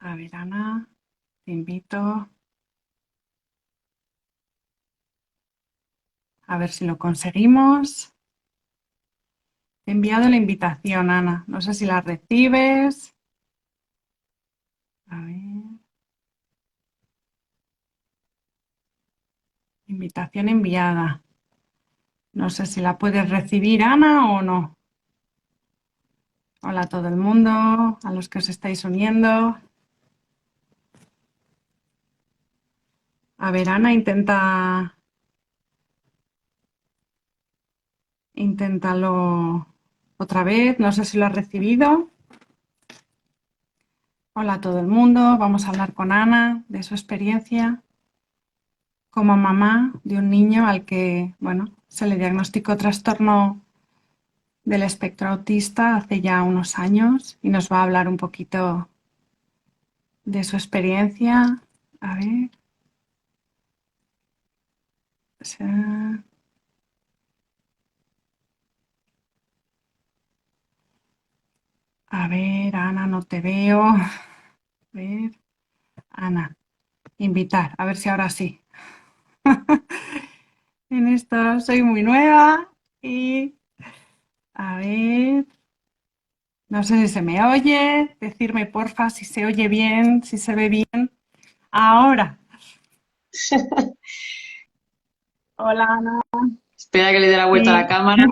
A ver, Ana, te invito a ver si lo conseguimos. Te he enviado la invitación, Ana. No sé si la recibes. A ver. Invitación enviada. No sé si la puedes recibir, Ana, o no. Hola a todo el mundo, a los que os estáis uniendo. A ver, Ana, inténtalo otra vez. No sé si lo has recibido. Hola a todo el mundo. Vamos a hablar con Ana de su experiencia como mamá de un niño al que, bueno, se le diagnosticó trastorno del espectro autista hace ya unos años y nos va a hablar un poquito de su experiencia. A ver. A ver, Ana, no te veo. A ver, Ana, invitar, a ver si ahora sí. En esto soy muy nueva y a ver, no sé si se me oye, decirme porfa si se oye bien, si se ve bien. Ahora. Hola, Ana. Espera que le dé la vuelta a la Sí. cámara.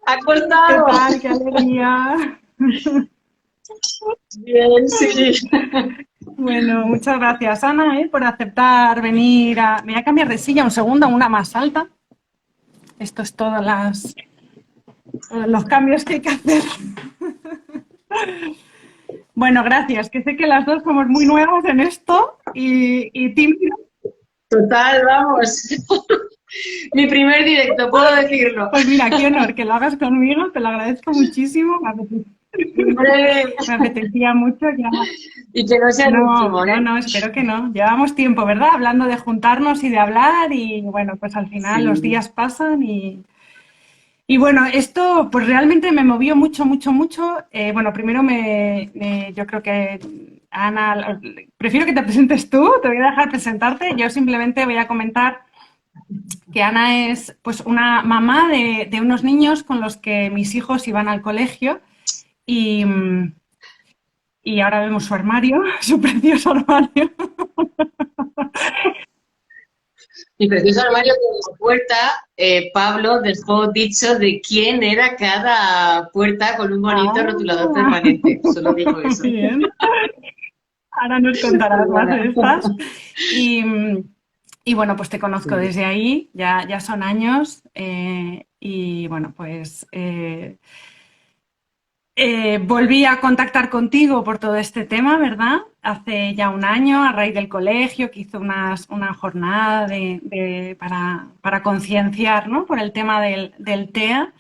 ¿Ha ¿Qué cortado? tal? ¡Qué alegría! Bien, sí. Bueno, muchas gracias, Ana, por aceptar venir a... Me voy a cambiar de silla un segundo, una más alta. Esto es todos los cambios que hay que hacer. Bueno, gracias, que sé que las dos somos muy nuevas en esto y tímidas. Total, vamos. Mi primer directo, puedo decirlo. Pues mira, qué honor que lo hagas conmigo, te lo agradezco muchísimo. Hombre, Me apetecía mucho ya. y que no sea el No, último, no, ¿eh? no, espero que no. Llevamos tiempo, ¿verdad? Hablando de juntarnos y de hablar y bueno, pues al final los Sí. días pasan y bueno, esto pues realmente me movió mucho, mucho, mucho. Bueno, primero yo creo que Ana, prefiero que te presentes tú, te voy a dejar presentarte. Yo simplemente voy a comentar que Ana es pues una mamá de unos niños con los que mis hijos iban al colegio y, y ahora vemos su armario, su precioso armario. Mi precioso armario con la puerta, Pablo dejó dicho de quién era cada puerta con un bonito rotulador Ah, permanente. Solo dijo eso. muy bien. Ahora nos contarás más Perdona. de estas. Y, y bueno, pues te conozco Sí. desde ahí, ya son años. Y bueno, pues volví a contactar contigo por todo este tema, ¿verdad? Hace ya un año, a raíz del colegio, que hizo una jornada para concienciar, ¿no? Por el tema del TEA.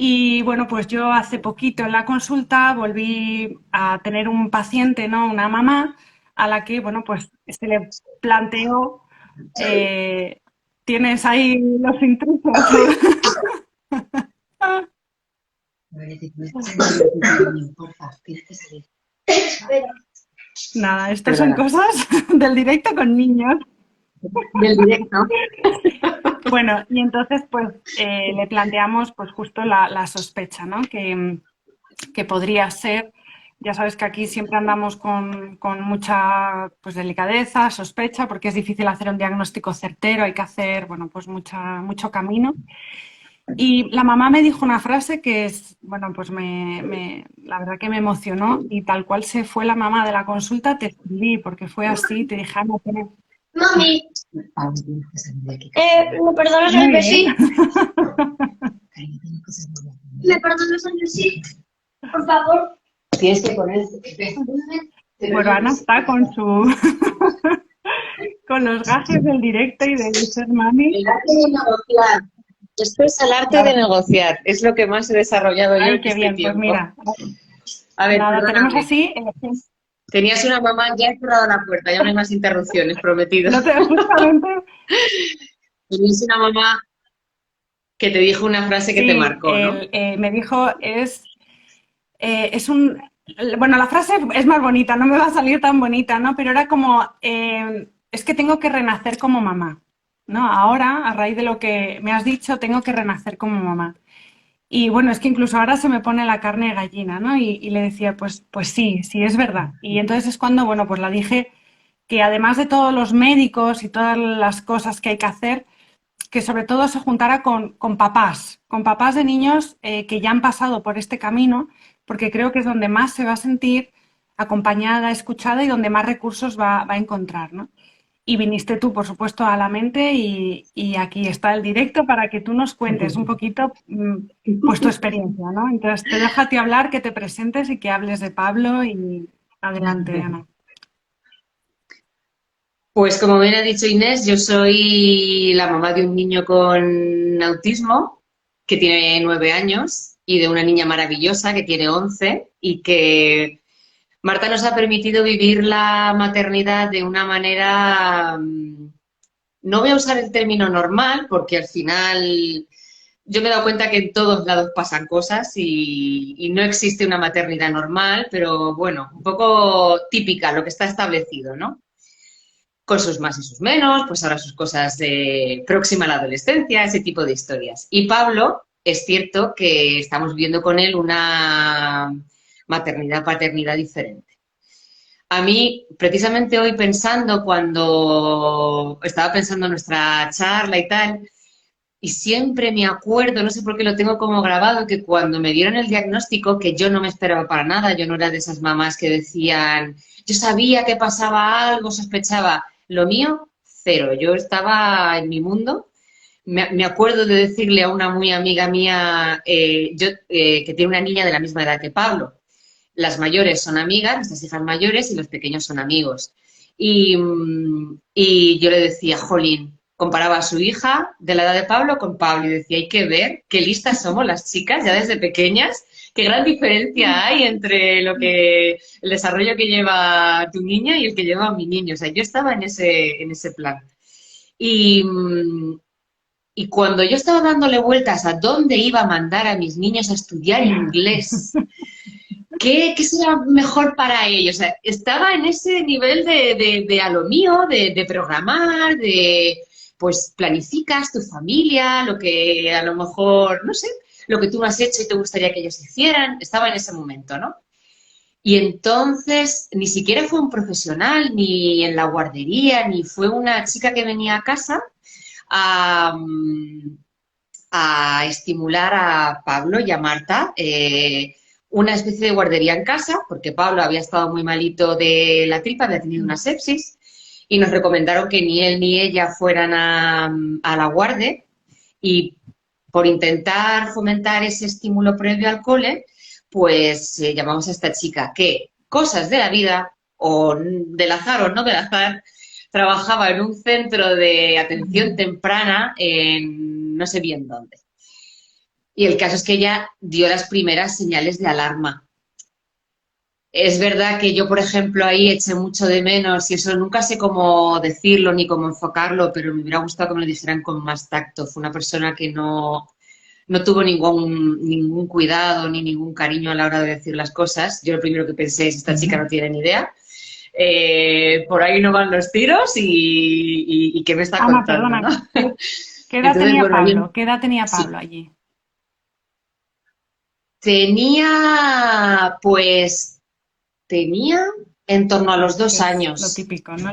Y bueno, pues yo hace poquito en la consulta volví a tener un paciente, ¿no? Una mamá a la que, bueno, pues se le planteó, eh, tienes ahí los intrusos. Nada, estas son Perdona. cosas del directo con niños. Del directo. Bueno, y entonces pues le planteamos pues justo la sospecha, ¿no? Que podría ser, ya sabes que aquí siempre andamos con mucha pues, delicadeza, sospecha, porque es difícil hacer un diagnóstico certero, hay que hacer, bueno, pues mucho camino. Y la mamá me dijo una frase que es, bueno, pues la verdad que me emocionó y tal cual se fue la mamá de la consulta, te escribí porque fue así, te dije, Ana, Mami, ¿me perdonas el muy bien. besí? ¿Me perdonas el besí? Por favor. Tienes que poner. Bueno, Ana está con con los gajes del directo y del ser mami. El arte de negociar. Esto es el arte de negociar. Es lo que más he desarrollado yo Ay, en qué este bien, pues tiempo. mira, A ver, nada, tenemos perdóname. así, Tenías una mamá, ya he cerrado la puerta, ya no hay más interrupciones, prometido. no te, justamente, Tenías una mamá que te dijo una frase que te sí, marcó, ¿no? me dijo, es Bueno, la frase es más bonita, no me va a salir tan bonita, ¿no? Pero era como, es que tengo que renacer como mamá, ¿no? Ahora, a raíz de lo que me has dicho, tengo que renacer como mamá. Y bueno, es que incluso ahora se me pone la carne de gallina, ¿no? Y le decía, pues sí, sí, es verdad. Y entonces es cuando, bueno, pues la dije que además de todos los médicos y todas las cosas que hay que hacer, que sobre todo se juntara con papás de niños que ya han pasado por este camino, porque creo que es donde más se va a sentir acompañada, escuchada y donde más recursos va a encontrar, ¿no? Y viniste tú, por supuesto, a la mente y aquí está el directo para que tú nos cuentes un poquito pues tu experiencia, ¿no? Entonces te dejo a ti hablar, que te presentes y que hables de Pablo y adelante, Ana. Pues como bien ha dicho Inés, yo soy la mamá de un niño con autismo que tiene 9 años y de una niña maravillosa que tiene 11 y que Marta nos ha permitido vivir la maternidad de una manera, no voy a usar el término normal porque al final yo me he dado cuenta que en todos lados pasan cosas y no existe una maternidad normal, pero bueno, un poco típica, lo que está establecido, ¿no? Con sus más y sus menos, pues ahora sus cosas de próxima a la adolescencia, ese tipo de historias. Y Pablo, es cierto que estamos viendo con él una maternidad-paternidad diferente. A mí, precisamente hoy pensando, cuando estaba pensando en nuestra charla y tal, y siempre me acuerdo, no sé por qué lo tengo como grabado, que cuando me dieron el diagnóstico, que yo no me esperaba para nada, yo no era de esas mamás que decían, yo sabía que pasaba algo, sospechaba. Lo mío, cero. Yo estaba en mi mundo. Me acuerdo de decirle a una muy amiga mía, que tiene una niña de la misma edad que Pablo. Las mayores son amigas, nuestras hijas mayores, y los pequeños son amigos. Y yo le decía, jolín, comparaba a su hija de la edad de Pablo con Pablo y decía, hay que ver qué listas somos las chicas ya desde pequeñas, qué gran diferencia hay entre el desarrollo que lleva tu niña y el que lleva mi niño. O sea, yo estaba en ese plan. Y, y cuando yo estaba dándole vueltas a dónde iba a mandar a mis niños a estudiar inglés, ¿qué será mejor para ellos? O sea, estaba en ese nivel de a lo mío, de programar, pues planificas tu familia, lo que a lo mejor, no sé, lo que tú has hecho y te gustaría que ellos hicieran. Estaba en ese momento, ¿no? Y entonces ni siquiera fue un profesional, ni en la guardería, ni fue una chica que venía a casa a, a estimular a Pablo y a Marta. Una especie de guardería en casa, porque Pablo había estado muy malito de la tripa, había tenido una sepsis, y nos recomendaron que ni él ni ella fueran a la guardia, y por intentar fomentar ese estímulo previo al cole, pues llamamos a esta chica que, cosas de la vida, o del azar o no del azar, trabajaba en un centro de atención temprana en no sé bien dónde. Y el caso es que ella dio las primeras señales de alarma. Es verdad que yo, por ejemplo, ahí eché mucho de menos, y eso nunca sé cómo decirlo ni cómo enfocarlo, pero me hubiera gustado que me lo dijeran con más tacto. Fue una persona que no tuvo ningún cuidado ni ningún cariño a la hora de decir las cosas. Yo lo primero que pensé es, esta chica no tiene ni idea. Por ahí no van los tiros y ¿qué me está Ana, contando? perdona, ¿No? ¿qué edad Entonces, tenía bueno, Pablo? ¿Qué edad tenía sí, Pablo allí? tenía, pues, tenía en torno a los Que 2 es lo años. típico, ¿no?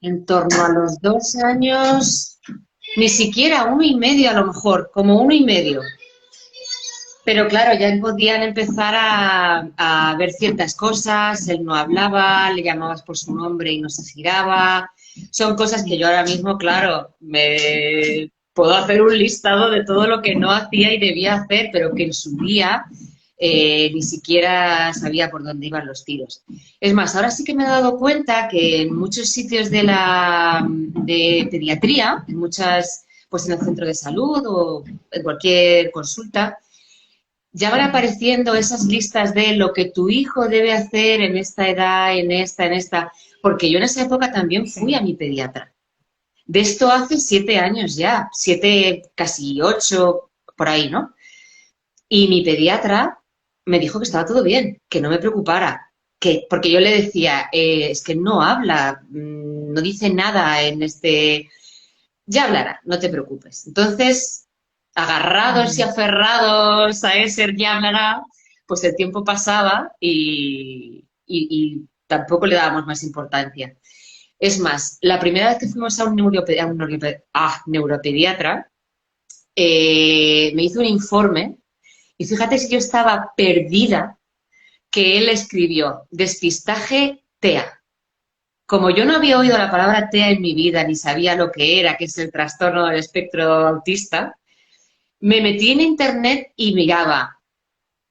En torno a los 2 años, ni siquiera 1 y medio a lo mejor, como 1 y medio. Pero claro, ya podían empezar a ver ciertas cosas, él no hablaba, le llamabas por su nombre y no se giraba. Son cosas que yo ahora mismo, claro, me puedo hacer un listado de todo lo que no hacía y debía hacer, pero que en su día ni siquiera sabía por dónde iban los tiros. Es más, ahora sí que me he dado cuenta que en muchos sitios de pediatría, en muchas, pues en el centro de salud o en cualquier consulta, ya van apareciendo esas listas de lo que tu hijo debe hacer en esta edad, en esta, porque yo en esa época también fui a mi pediatra. De esto hace 7 años ya, 7, casi 8, por ahí, ¿no? Y mi pediatra me dijo que estaba todo bien, que no me preocupara, porque yo le decía, es que no habla, no dice nada en este... Ya hablará, no te preocupes. Entonces, agarrados y aferrados a ese ya hablará, pues el tiempo pasaba y tampoco le dábamos más importancia. Es más, la primera vez que fuimos a un neuropediatra, me hizo un informe y fíjate si yo estaba perdida que él escribió despistaje TEA. Como yo no había oído la palabra TEA en mi vida ni sabía lo que era, que es el trastorno del espectro autista, me metí en internet y miraba.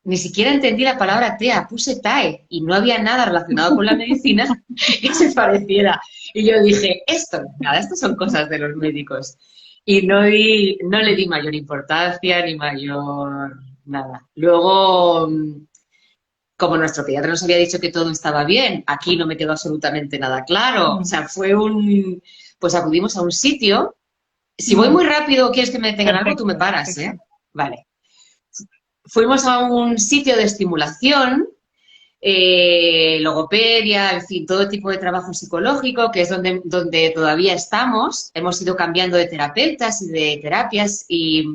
Ni siquiera entendí la palabra TEA, puse TAE y no había nada relacionado con la medicina que se pareciera. Y yo dije, esto no es nada, esto son cosas de los médicos. Y no le di mayor importancia ni mayor nada. Luego, como nuestro pediatra nos había dicho que todo estaba bien, aquí no me quedó absolutamente nada claro. O sea, pues acudimos a un sitio. Si voy muy rápido o quieres que me detengan algo, tú me paras, ¿eh? Vale. Fuimos a un sitio de estimulación, logopedia, en fin, todo tipo de trabajo psicológico, que es donde todavía estamos. Hemos ido cambiando de terapeutas y de terapias y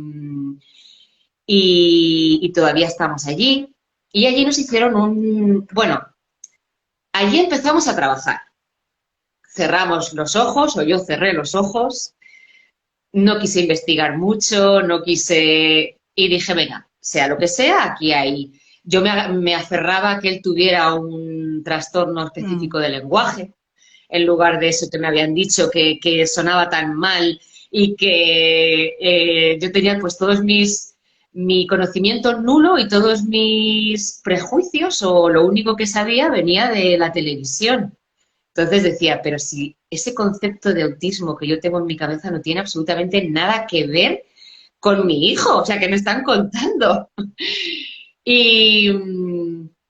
todavía estamos allí. Y allí nos hicieron bueno, allí empezamos a trabajar. Cerramos los ojos, o yo cerré los ojos, no quise investigar mucho, y dije, venga, sea lo que sea, aquí hay... Yo me aferraba a que él tuviera un trastorno específico de lenguaje, en lugar de eso que me habían dicho, que sonaba tan mal y que yo tenía pues mi conocimiento nulo y todos mis prejuicios, o lo único que sabía venía de la televisión. Entonces decía, pero si ese concepto de autismo que yo tengo en mi cabeza no tiene absolutamente nada que ver con mi hijo, o sea, ¿qué me están contando? Y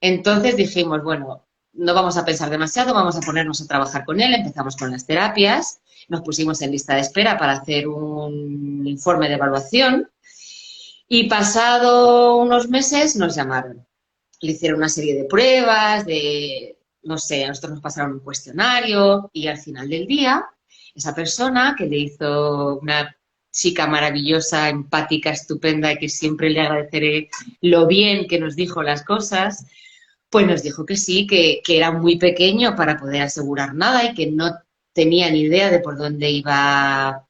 entonces dijimos, bueno, no vamos a pensar demasiado, vamos a ponernos a trabajar con él, empezamos con las terapias, nos pusimos en lista de espera para hacer un informe de evaluación y pasado unos meses nos llamaron. Le hicieron una serie de pruebas, no sé, a nosotros nos pasaron un cuestionario y al final del día, esa persona que le hizo una chica maravillosa, empática, estupenda y que siempre le agradeceré lo bien que nos dijo las cosas, pues nos dijo que sí, que era muy pequeño para poder asegurar nada y que no tenía ni idea de por dónde iba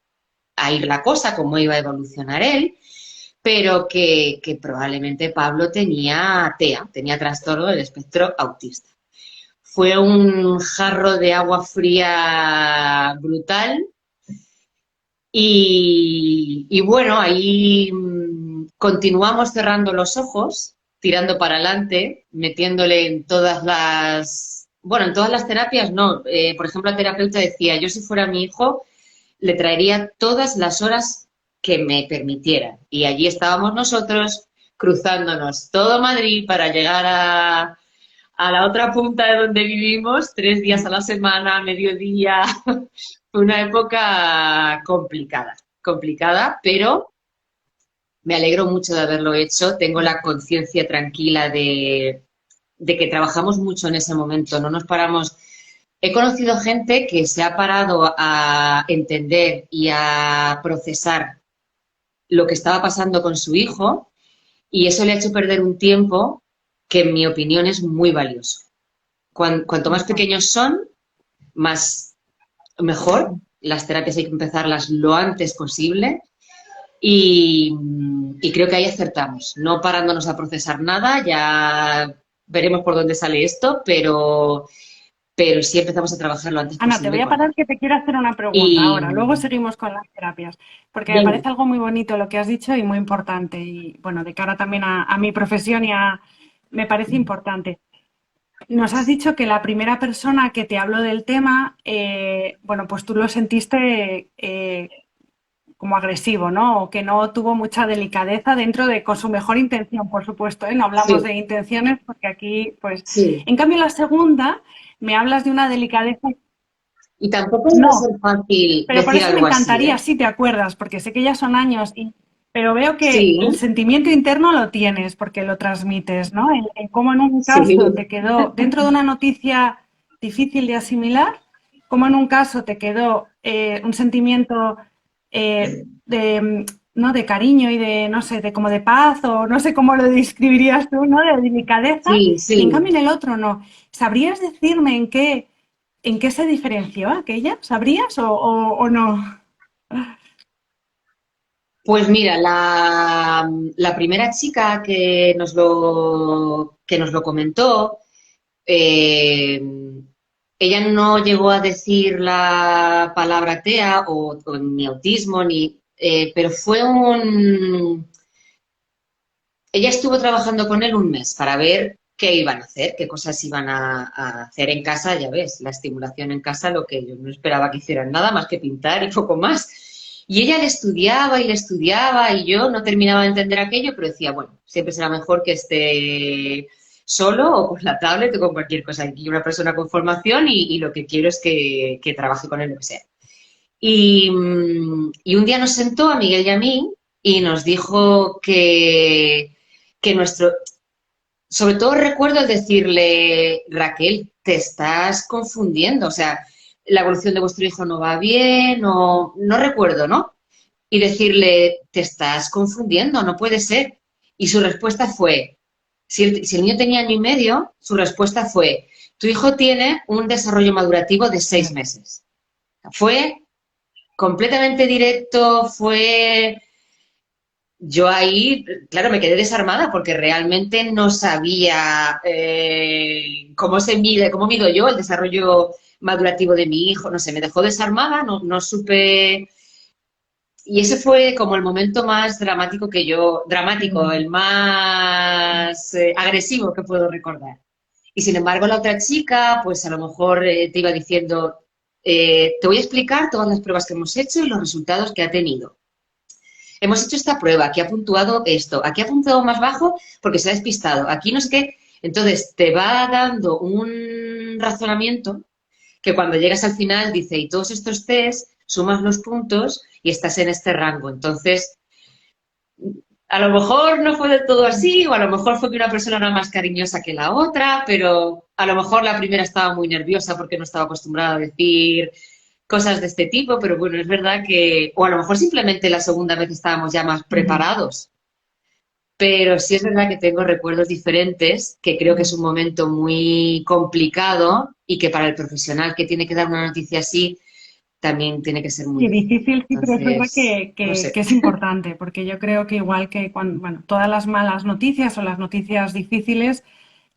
a ir la cosa, cómo iba a evolucionar él, pero que probablemente Pablo tenía TEA, tenía trastorno del espectro autista. Fue un jarro de agua fría brutal y bueno, ahí continuamos cerrando los ojos, tirando para adelante, metiéndole en todas las terapias no. Por ejemplo, la terapeuta decía, yo si fuera mi hijo le traería todas las horas que me permitieran. Y allí estábamos nosotros cruzándonos todo Madrid para llegar a la otra punta de donde vivimos, 3 días a la semana, mediodía. Fue una época complicada, pero me alegro mucho de haberlo hecho. Tengo la conciencia tranquila de que trabajamos mucho en ese momento, no nos paramos. He conocido gente que se ha parado a entender y a procesar lo que estaba pasando con su hijo y eso le ha hecho perder un tiempo que en mi opinión es muy valioso. Cuanto más pequeños son, mejor. Las terapias hay que empezarlas lo antes posible y creo que ahí acertamos, no parándonos a procesar nada, ya veremos por dónde sale esto, pero sí empezamos a trabajar lo antes posible. Ana, te voy a parar que te quiero hacer una pregunta ahora, luego seguimos con las terapias, porque me parece algo muy bonito lo que has dicho y muy importante, y bueno, de cara también a mi profesión me parece importante. Nos has dicho que la primera persona que te habló del tema, bueno, pues tú lo sentiste como agresivo, ¿no? O que no tuvo mucha delicadeza con su mejor intención, por supuesto, ¿eh? No hablamos de intenciones porque aquí, pues... Sí. En cambio, la segunda, me hablas de una delicadeza... Y tampoco iba a ser fácil pero por decir eso me algo encantaría, así, ¿eh? si te acuerdas, porque sé que ya son años y... pero veo que Sí, el sentimiento interno lo tienes porque lo transmites, ¿no? En cómo en un sí, caso te quedó dentro de una noticia difícil de asimilar, cómo en un caso te quedó un sentimiento ¿no? De cariño y de, no sé, de como de paz o no sé cómo lo describirías tú, ¿no? De delicadeza, sí, y en sí. cambio en el otro no. ¿Sabrías decirme en qué se diferenció aquella? ¿Sabrías o no? Pues mira, la primera chica que nos lo comentó, eh, ella no llegó a decir la palabra TEA o ni autismo, pero ella estuvo trabajando con él un mes para ver qué iban a hacer, qué cosas iban a hacer en casa, ya ves, la estimulación en casa, lo que yo no esperaba que hicieran nada más que pintar y poco más. Y ella le estudiaba y yo no terminaba de entender aquello, pero decía, bueno, siempre será mejor que esté solo o con la tablet o con cualquier cosa. Aquí una persona con formación y lo que quiero es que trabaje con él, lo que sea. Y un día nos sentó a Miguel y a mí y nos dijo que sobre todo recuerdo el decirle, Raquel, te estás confundiendo, o sea, la evolución de vuestro hijo no va bien, no recuerdo, ¿no? Y decirle, te estás confundiendo, no puede ser. Y su respuesta fue, si el niño tenía año y medio, su respuesta fue, tu hijo tiene un desarrollo madurativo de 6 meses. Fue completamente directo, yo ahí, claro, me quedé desarmada porque realmente no sabía cómo se mide, cómo mido yo el desarrollo madurativo de mi hijo, no sé, me dejó desarmada, no supe. Y ese fue como el momento más dramático, el más agresivo que puedo recordar. Y sin embargo, la otra chica, pues a lo mejor te iba diciendo, te voy a explicar todas las pruebas que hemos hecho y los resultados que ha tenido. Hemos hecho esta prueba, aquí ha puntuado esto, aquí ha puntuado más bajo porque se ha despistado, aquí no sé qué. Entonces te va dando un razonamiento que cuando llegas al final dice, y todos estos test, sumas los puntos y estás en este rango. Entonces, a lo mejor no fue del todo así, o a lo mejor fue que una persona era más cariñosa que la otra, pero a lo mejor la primera estaba muy nerviosa porque no estaba acostumbrada a decir cosas de este tipo, pero bueno, es verdad que, o a lo mejor simplemente la segunda vez estábamos ya más preparados, pero sí es verdad que tengo recuerdos diferentes, que creo que es un momento muy complicado y que para el profesional que tiene que dar una noticia así, también tiene que ser muy Sí, difícil. difícil, sí, pero es verdad Entonces, no que sé. es importante, porque yo creo que igual que cuando, bueno, todas las malas noticias o las noticias difíciles,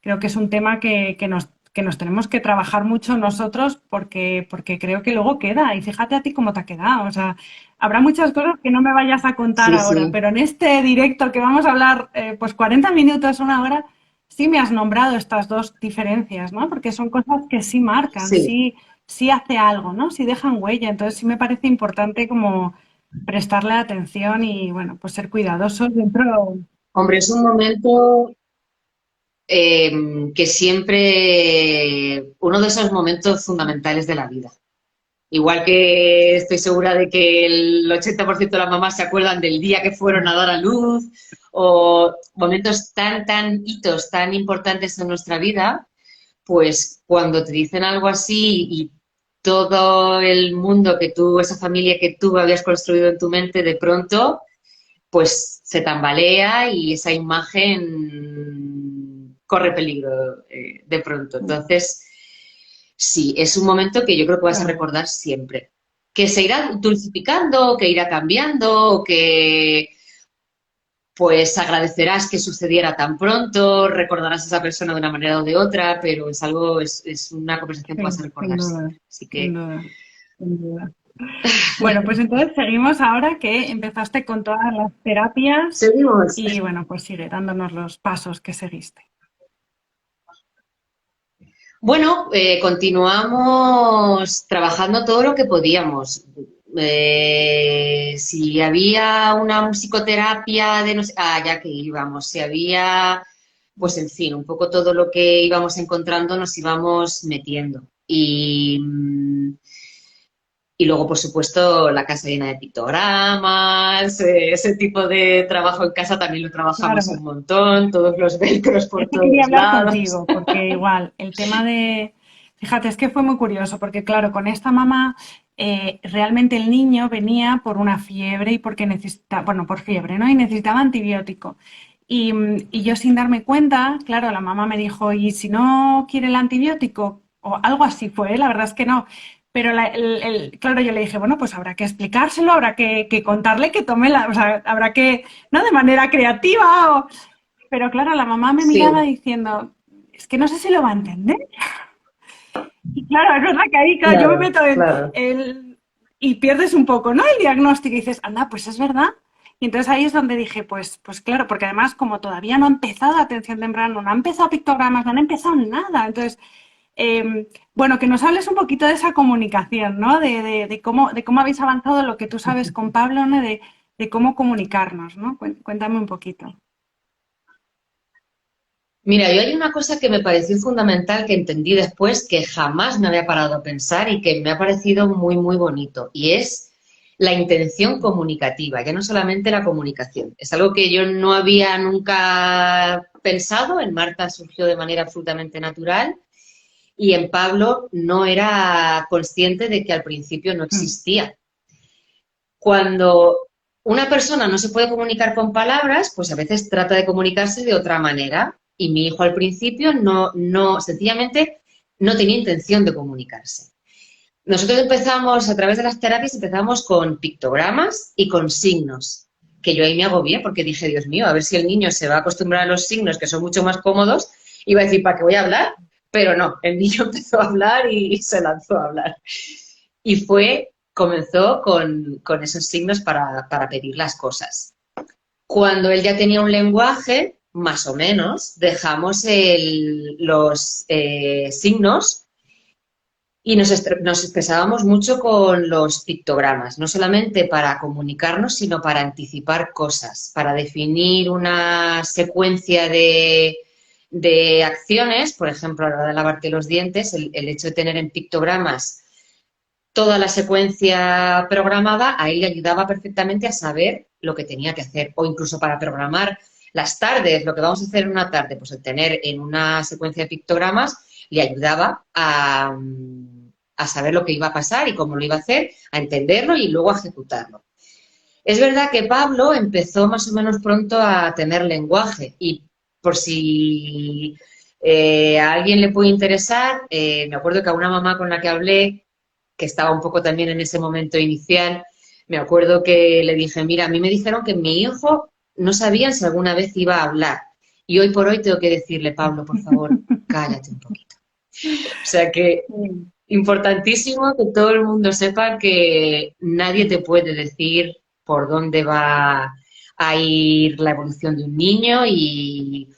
creo que es un tema que nos tenemos que trabajar mucho nosotros porque creo que luego queda. Y fíjate a ti cómo te ha quedado. O sea, habrá muchas cosas que no me vayas a contar Sí, ahora, sí, pero en este directo que vamos a hablar, pues 40 minutos, una hora, sí me has nombrado estas dos diferencias, ¿no? Porque son cosas que sí marcan, sí. sí hace algo, ¿no? Sí dejan huella. Entonces sí me parece importante como prestarle atención y, bueno, pues ser cuidadosos dentro. Hombre, es un momento que siempre, uno de esos momentos fundamentales de la vida. Igual que estoy segura de que el 80% de las mamás se acuerdan del día que fueron a dar a luz o momentos tan hitos, tan importantes en nuestra vida, pues cuando te dicen algo así y todo el mundo que tú, esa familia que tú habías construido en tu mente, de pronto, pues se tambalea y esa imagen corre peligro de pronto. Entonces, sí, es un momento que yo creo que vas a Claro. recordar siempre. Que se irá dulcificando, que irá cambiando, que pues agradecerás que sucediera tan pronto, recordarás a esa persona de una manera o de otra, pero es una conversación que Sí, vas a sin recordar duda, siempre. Así sin que, duda, sin duda. Bueno, pues entonces seguimos ahora que empezaste con todas las terapias seguimos. y bueno, pues sigue dándonos los pasos que seguiste. Bueno, continuamos trabajando todo lo que podíamos. Si había una psicoterapia de no sé, ya que íbamos, si había, pues en fin, un poco todo lo que íbamos encontrando nos íbamos metiendo. Y luego, por supuesto, la casa llena de pictogramas, ese tipo de trabajo en casa también lo trabajamos Claro, un montón, todos los velcros por esto quería todos hablar lados. contigo, porque igual, el tema de, fíjate, es que fue muy curioso, porque claro, con esta mamá, realmente el niño venía por una fiebre y porque necesitaba, bueno, por fiebre, ¿no? Y necesitaba antibiótico. Y yo sin darme cuenta, claro, la mamá me dijo, ¿y si no quiere el antibiótico? O algo así fue, ¿eh? La verdad es que no. Pero claro, yo le dije, bueno, pues habrá que explicárselo, habrá que contarle que tome la, o sea, habrá que, ¿no? De manera creativa. Pero claro, la mamá me miraba Sí, diciendo, es que no sé si lo va a entender. Y claro, es verdad que ahí, claro, yo me claro, meto en claro. el... Y pierdes un poco, ¿no? El diagnóstico y dices, anda, pues es verdad. Y entonces ahí es donde dije, pues claro, porque además como todavía no ha empezado atención temprana, no ha empezado pictogramas, no han empezado nada. Entonces, bueno, que nos hables un poquito de esa comunicación, ¿no? De cómo habéis avanzado lo que tú sabes con Pablo, ¿no? De cómo comunicarnos, ¿no? Cuéntame un poquito. Mira, yo hay una cosa que me pareció fundamental que entendí después que jamás me había parado a pensar y que me ha parecido muy, muy bonito, y es la intención comunicativa, ya no solamente la comunicación. Es algo que yo no había nunca pensado, en Marta surgió de manera absolutamente natural y en Pablo no era consciente de que al principio no Mm. existía. Cuando una persona no se puede comunicar con palabras, pues a veces trata de comunicarse de otra manera. Y mi hijo al principio sencillamente no tenía intención de comunicarse. Nosotros empezamos, a través de las terapias, empezamos con pictogramas y con signos, que yo ahí me agobié porque dije, Dios mío, a ver si el niño se va a acostumbrar a los signos, que son mucho más cómodos, y va a decir, ¿para qué voy a hablar? Pero no, el niño empezó a hablar y se lanzó a hablar. Y comenzó con esos signos para pedir las cosas. Cuando él ya tenía un lenguaje, más o menos, dejamos los signos y nos expresábamos mucho con los pictogramas, no solamente para comunicarnos, sino para anticipar cosas, para definir una secuencia de acciones, por ejemplo, a la hora de lavarte los dientes, el hecho de tener en pictogramas toda la secuencia programada, a él le ayudaba perfectamente a saber lo que tenía que hacer, o incluso para programar las tardes, lo que vamos a hacer en una tarde, pues el tener en una secuencia de pictogramas le ayudaba a saber lo que iba a pasar y cómo lo iba a hacer, a entenderlo y luego a ejecutarlo. Es verdad que Pablo empezó más o menos pronto a tener lenguaje y por si a alguien le puede interesar, me acuerdo que a una mamá con la que hablé, que estaba un poco también en ese momento inicial, me acuerdo que le dije, mira, a mí me dijeron que mi hijo no sabían si alguna vez iba a hablar y hoy por hoy tengo que decirle, Pablo, por favor, cállate un poquito. O sea que Sí. importantísimo que todo el mundo sepa que nadie te puede decir por dónde va a ir la evolución de un niño y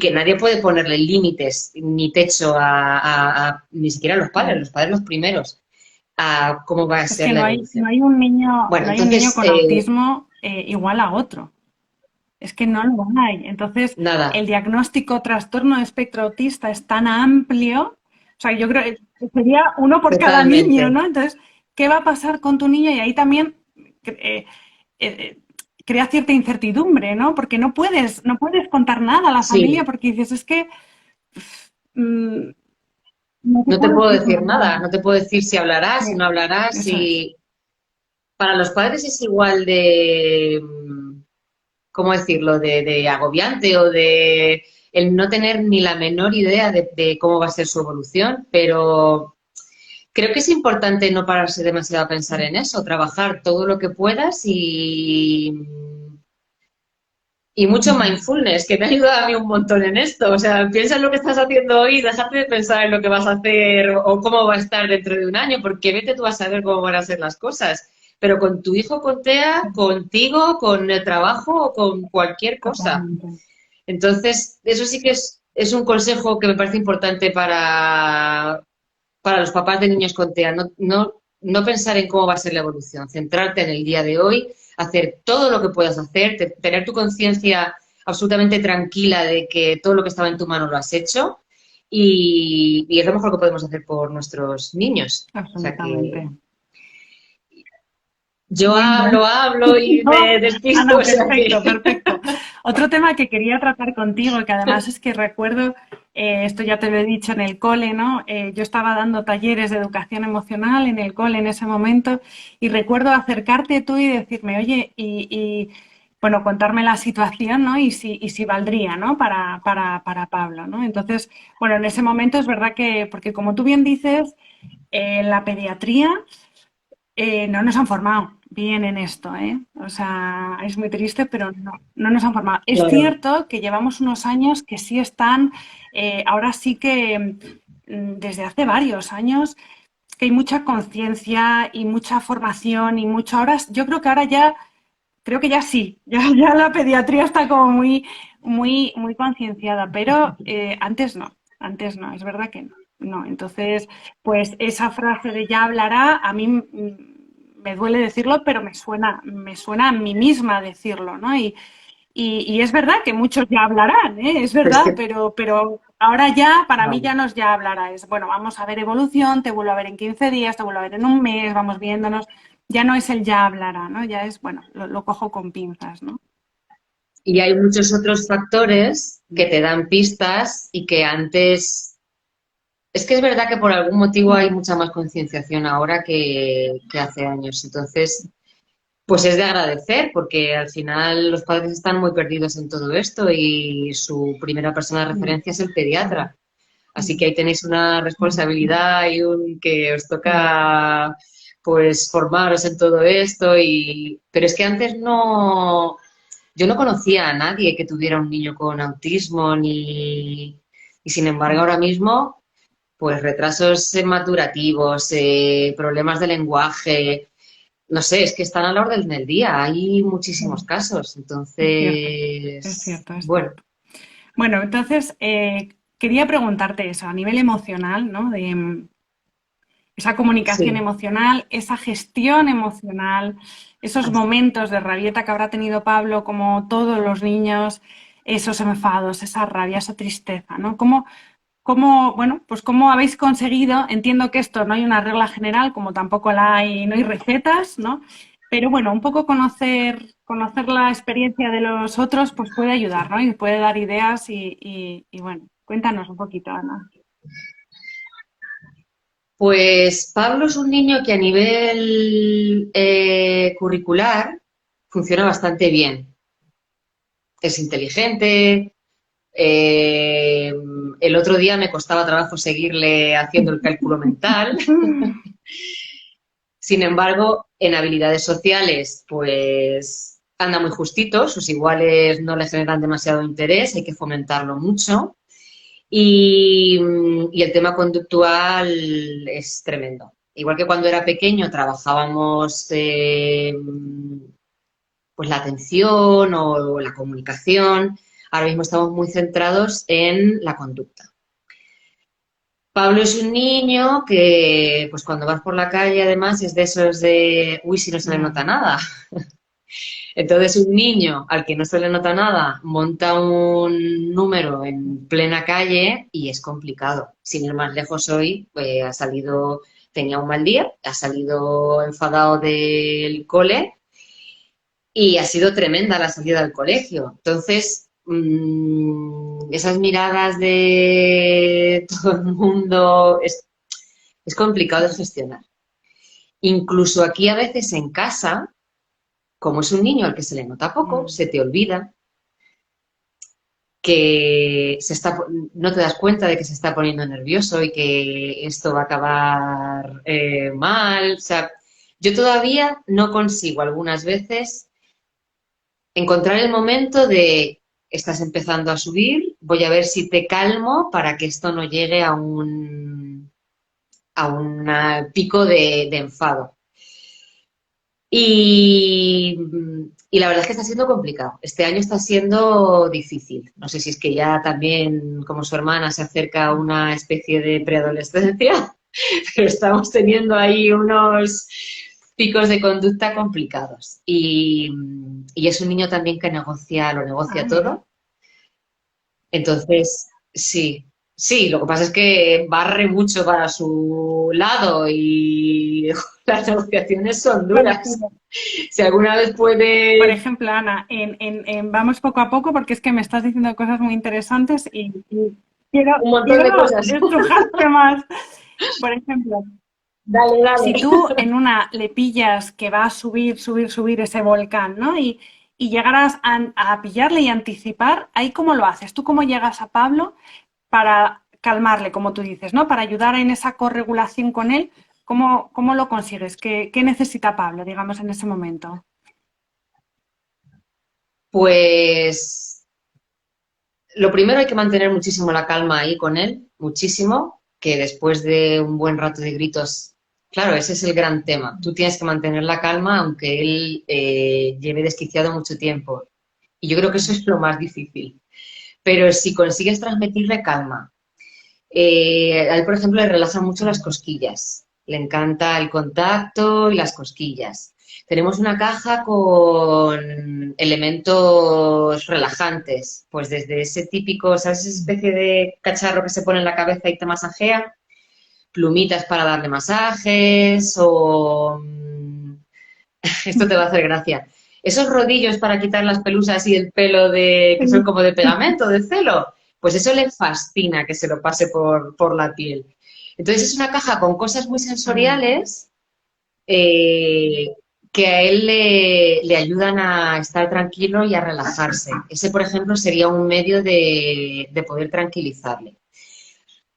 que nadie puede ponerle límites ni techo ni siquiera a los padres los primeros, a cómo va a Es ser que la no evolución. hay un niño, Bueno, no hay un niño entonces, con autismo igual a otro. Es que no lo hay. Entonces, el nada, diagnóstico trastorno de espectro autista es tan amplio. O sea, yo creo que sería uno por cada niño, totalmente. ¿no? Entonces, ¿qué va a pasar con tu niño? Y ahí también eh, eh, crea cierta incertidumbre, ¿no? Porque no puedes contar nada a la familia Sí, porque dices, es que mm, no te no te puedo puedo decir decir nada. nada, no te puedo decir si hablarás, Sí, si no hablarás, eso es. si para los padres es igual de, ¿cómo decirlo?, de agobiante o de el no tener ni la menor idea de cómo va a ser su evolución, pero creo que es importante no pararse demasiado a pensar en eso, trabajar todo lo que puedas y mucho mindfulness, que me ha ayudado a mí un montón en esto. O sea, piensa en lo que estás haciendo hoy, déjate de pensar en lo que vas a hacer o cómo va a estar dentro de un año, porque vete tú a saber cómo van a ser las cosas. Pero con tu hijo, con TEA, contigo, con el trabajo o con cualquier cosa. Totalmente. Entonces, eso sí que es un consejo que me parece importante para los papás de niños con TEA. No pensar en cómo va a ser la evolución, centrarte en el día de hoy, hacer todo lo que puedas hacer, tener tu conciencia absolutamente tranquila de que todo lo que estaba en tu mano lo has hecho y es lo mejor que podemos hacer por nuestros niños. O sea que Absolutamente. Yo Muy bien. hablo y No, me despisto, no, o sea que... perfecto, perfecto. Otro tema que quería tratar contigo, que además es que recuerdo, esto ya te lo he dicho en el cole, ¿no? Yo estaba dando talleres de educación emocional en el cole en ese momento y recuerdo acercarte tú y decirme, oye, bueno, contarme la situación, ¿no? Y si valdría, ¿no? Para Pablo, ¿no? Entonces, bueno, en ese momento es verdad que, porque como tú bien dices, la pediatría no nos han formado bien en esto, ¿eh? O sea, es muy triste, pero no nos han formado. Es Claro. cierto que llevamos unos años que sí están, ahora sí que desde hace varios años, que hay mucha conciencia y mucha formación y mucho, ahora, yo creo que ahora ya, creo que ya sí, ya la pediatría está como muy concienciada, pero antes no, es verdad que no. No, entonces, pues esa frase de ya hablará, a mí me duele decirlo, pero me suena a mí misma decirlo, ¿no? Y es verdad que muchos ya hablarán, ¿eh? Es Pero es verdad, que, pero ahora ya, para mí vale. ya no es ya hablará, es, bueno, vamos a ver evolución, te vuelvo a ver en 15 días, te vuelvo a ver en un mes, vamos viéndonos, ya no es el ya hablará, ¿no? Ya es, bueno, lo cojo con pinzas, ¿no? Y hay muchos otros factores que te dan pistas y que antes... Es que es verdad que por algún motivo hay mucha más concienciación ahora que hace años. Entonces, pues es de agradecer porque al final los padres están muy perdidos en todo esto y su primera persona de referencia es el pediatra. Así que ahí tenéis una responsabilidad y un que os toca pues formaros en todo esto y pero es que antes no yo no conocía a nadie que tuviera un niño con autismo ni y sin embargo ahora mismo pues retrasos madurativos, problemas de lenguaje, no sé, es que están a la orden del día, hay muchísimos casos. Es cierto, es Entonces, cierto, es bueno, cierto. Bueno, entonces, quería preguntarte eso, a nivel emocional, ¿no? De, esa comunicación sí. emocional, esa gestión emocional, esos momentos de rabieta que habrá tenido Pablo, como todos los niños, esos enfados, esa rabia, esa tristeza, ¿no? Bueno, pues cómo habéis conseguido, entiendo que esto no hay una regla general, como tampoco la hay, no hay recetas, ¿no? Pero bueno, un poco conocer la experiencia de los otros, pues puede ayudar, ¿no? Y puede dar ideas y bueno, cuéntanos un poquito, Ana. Pues Pablo es un niño que a nivel curricular funciona bastante bien. Es inteligente. eh, el otro día me costaba trabajo seguirle haciendo el cálculo mental. Sin embargo, en habilidades sociales, pues anda muy justito, sus iguales no le generan demasiado interés, hay que fomentarlo mucho. Y el tema conductual es tremendo. Igual que cuando era pequeño trabajábamos pues la atención o la comunicación, ahora mismo estamos muy centrados en la conducta. Pablo es un niño que, pues cuando vas por la calle, además, es de esos de, uy, si no se le nota Ya, nada. Entonces, un niño al que no se le nota nada monta un número en plena calle y es complicado. Sin ir más lejos hoy, ha salido, tenía un mal día, ha salido enfadado del cole y ha sido tremenda la salida del colegio. Entonces, esas miradas de todo el mundo es complicado de gestionar. Incluso aquí a veces en casa, como es un niño al que se le nota poco, se te olvida que no te das cuenta de que se está poniendo nervioso y que esto va a acabar mal. O sea, yo todavía no consigo algunas veces encontrar el momento de estás empezando a subir, voy a ver si te calmo para que esto no llegue a un pico de enfado. Y, y la verdad es que está siendo complicado. Este año está siendo difícil. No sé si es que ya también, como su hermana, se acerca a una especie de preadolescencia, pero estamos teniendo ahí unos picos de conducta complicados. Y es un niño también que lo ah, negocia mira. todo. Entonces, sí. Sí, lo que pasa es que barre mucho para su lado y las negociaciones son Bueno, duras. Si alguna vez puede... por ejemplo, Ana, vamos poco a poco porque es que me estás diciendo cosas muy interesantes y quiero, Un montón quiero de cosas. estrujarte más. Por ejemplo, Dale, si dale. tú en una le pillas que va a subir, subir, subir ese volcán, ¿no? Y llegaras a pillarle y anticipar, ¿ahí cómo lo haces? ¿Tú cómo llegas a Pablo para calmarle, como tú dices, ¿no? Para ayudar en esa corregulación con él? ¿Cómo lo consigues? ¿Qué necesita Pablo, digamos, en ese momento? Pues lo primero hay que mantener muchísimo la calma ahí con él, muchísimo, que después de un buen rato de gritos, claro, ese es el gran tema. Tú tienes que mantener la calma aunque él lleve desquiciado mucho tiempo. Y yo creo que eso es lo más difícil. Pero si consigues transmitirle calma, a él, por ejemplo, le relajan mucho las cosquillas. Le encanta el contacto y las cosquillas. Tenemos una caja con elementos relajantes, pues desde ese típico, ¿sabes? Esa especie de cacharro que se pone en la cabeza y te masajea, plumitas para darle masajes o... esto te va a hacer gracia. Esos rodillos para quitar las pelusas y el pelo de, que son como de pegamento, de celo, pues eso le fascina que se lo pase por la piel. Entonces es una caja con cosas muy sensoriales eh, que a él le ayudan a estar tranquilo y a relajarse. Ese, por ejemplo, sería un medio de poder tranquilizarle.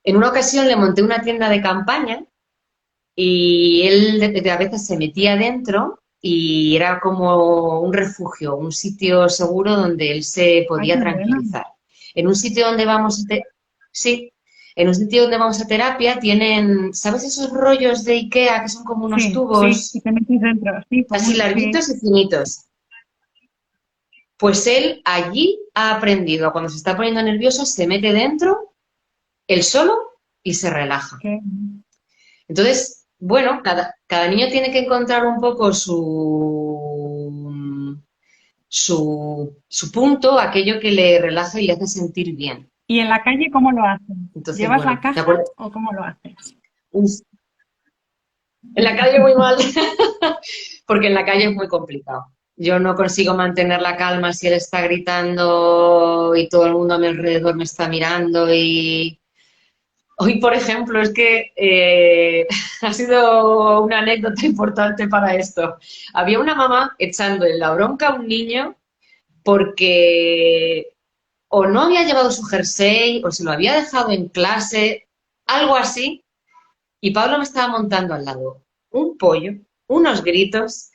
En una ocasión le monté una tienda de campaña y él a veces se metía dentro y era como un refugio, un sitio seguro donde él se Ay, podía qué bueno. tranquilizar. En un sitio donde vamos sí, en un sitio donde vamos a terapia tienen, ¿sabes esos rollos de IKEA que son como unos Sí, sí, y tubos te metes dentro, sí, así sí. larguitos y finitos? Pues él allí ha aprendido, cuando se está poniendo nervioso, se mete dentro, él solo, y se relaja. Qué- Entonces, bueno, cada niño tiene que encontrar un poco su punto, aquello que le relaja y le hace sentir bien. ¿Y en la calle cómo lo haces? Entonces, ¿Llevas la bueno, me caja acuerdo, o cómo lo haces? uf, en la calle muy mal, porque en la calle es muy complicado. Yo no consigo mantener la calma si él está gritando y todo el mundo a mi alrededor me está mirando y hoy, por ejemplo, es que ha sido una anécdota importante para esto. Había una mamá echando en la bronca a un niño porque o no había llevado su jersey o se lo había dejado en clase, algo así, y Pablo me estaba montando al lado un pollo, unos gritos,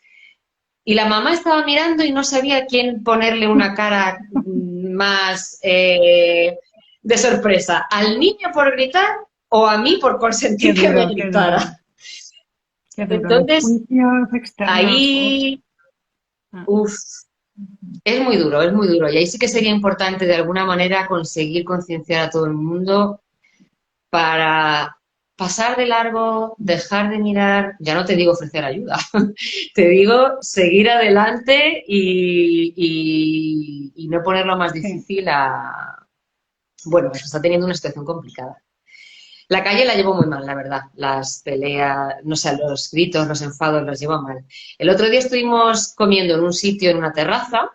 y la mamá estaba mirando y no sabía a quién ponerle una cara más de sorpresa, al niño por gritar o a mí por Qué consentir que me duro, qué duro, gritara. qué duro. Los Entonces, juicios externos. ahí, Ah, uff, es muy duro, es muy duro. Y ahí sí que sería importante de alguna manera conseguir concienciar a todo el mundo para pasar de largo, dejar de mirar, ya no te digo ofrecer ayuda, te digo seguir adelante y no ponerlo más sí. difícil a... Bueno, eso está teniendo una situación complicada. La calle la llevo muy mal, la verdad. Las peleas, no sé, los gritos, los enfados los llevo mal. El otro día estuvimos comiendo en un sitio, en una terraza,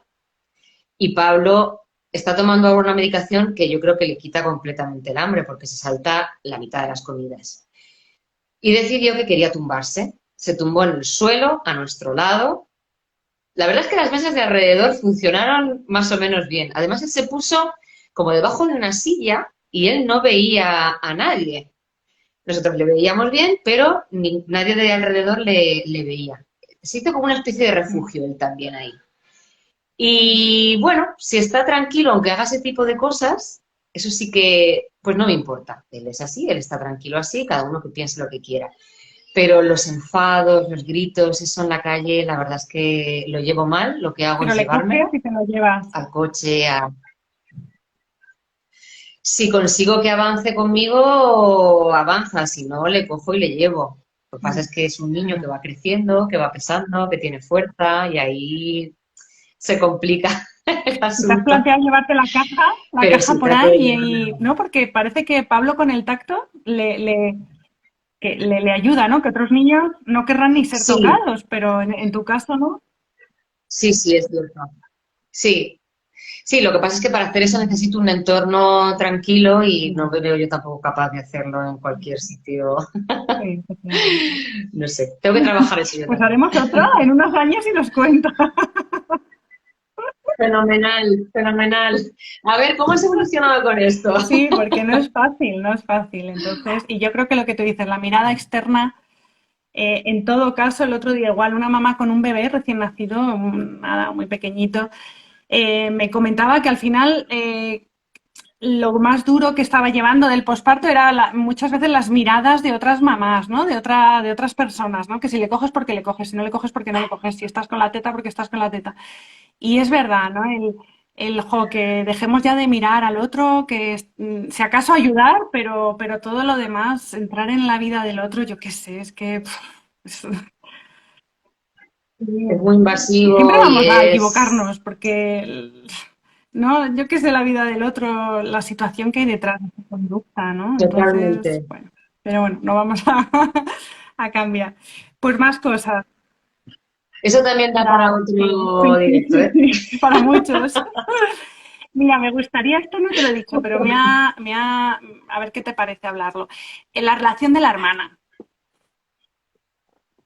y Pablo está tomando ahora una medicación que yo creo que le quita completamente el hambre porque se salta la mitad de las comidas. Y decidió que quería tumbarse. Se tumbó en el suelo, a nuestro lado. La verdad es que las mesas de alrededor funcionaron más o menos bien. Además, él se puso como debajo de una silla y él no veía a nadie. Nosotros le veíamos bien, pero nadie de alrededor le veía. Se hizo como una especie de refugio él también ahí. Y bueno, si está tranquilo, aunque haga ese tipo de cosas, eso sí que, pues no me importa. Él es así, él está tranquilo así, cada uno que piense lo que quiera. Pero los enfados, los gritos, eso en la calle, la verdad es que lo llevo mal. Lo que hago Pero es le coges llevármelo y te lo llevas. al coche. Si consigo que avance conmigo, avanza. Si no, le cojo y le llevo. Lo que pasa Mm, es que es un niño que va creciendo, que va pesando, que tiene fuerza y ahí se complica. el ¿Te has asunto. planteado llevarte la Pero caja sí, por trato de ahí? llevarlo. ¿No? Porque parece que Pablo con el tacto le ayuda, ¿no? Que otros niños no querrán ni ser Sí, tocados, pero en tu caso, ¿no? sí, sí, es cierto. Sí, sí, lo que pasa es que para hacer eso necesito un entorno tranquilo y no me veo yo tampoco capaz de hacerlo en cualquier sitio. Sí, efectivamente. No sé, tengo que trabajar eso yo Pues también. haremos otra en unos años y nos cuenta. Fenomenal, fenomenal. A ver, ¿cómo has evolucionado con esto? Sí, porque no es fácil, no es fácil. Entonces, y yo creo que lo que tú dices, la mirada externa, en todo caso, el otro día igual una mamá con un bebé recién nacido, nada, muy pequeñito, me comentaba que al final lo más duro que estaba llevando del posparto era muchas veces las miradas de otras mamás, ¿no? De otras personas, ¿no? Que si le coges porque le coges, si no le coges porque no le coges, si estás con la teta porque estás con la teta. Y es verdad, ¿no? Que dejemos ya de mirar al otro, si acaso ayudar, pero todo lo demás, entrar en la vida del otro, yo qué sé, es que Es muy siempre invasivo y vamos a es equivocarnos, porque no, yo qué sé la vida del otro, la situación que hay detrás de su conducta, ¿no? Entonces, totalmente. bueno, pero bueno, no vamos a cambiar. Pues más cosas. Eso también da para Sí, otro sí, sí, directo, sí, ¿eh? sí, para muchos. Mira, me gustaría, esto no te lo he dicho, pero a ver qué te parece hablarlo. En la relación de la hermana,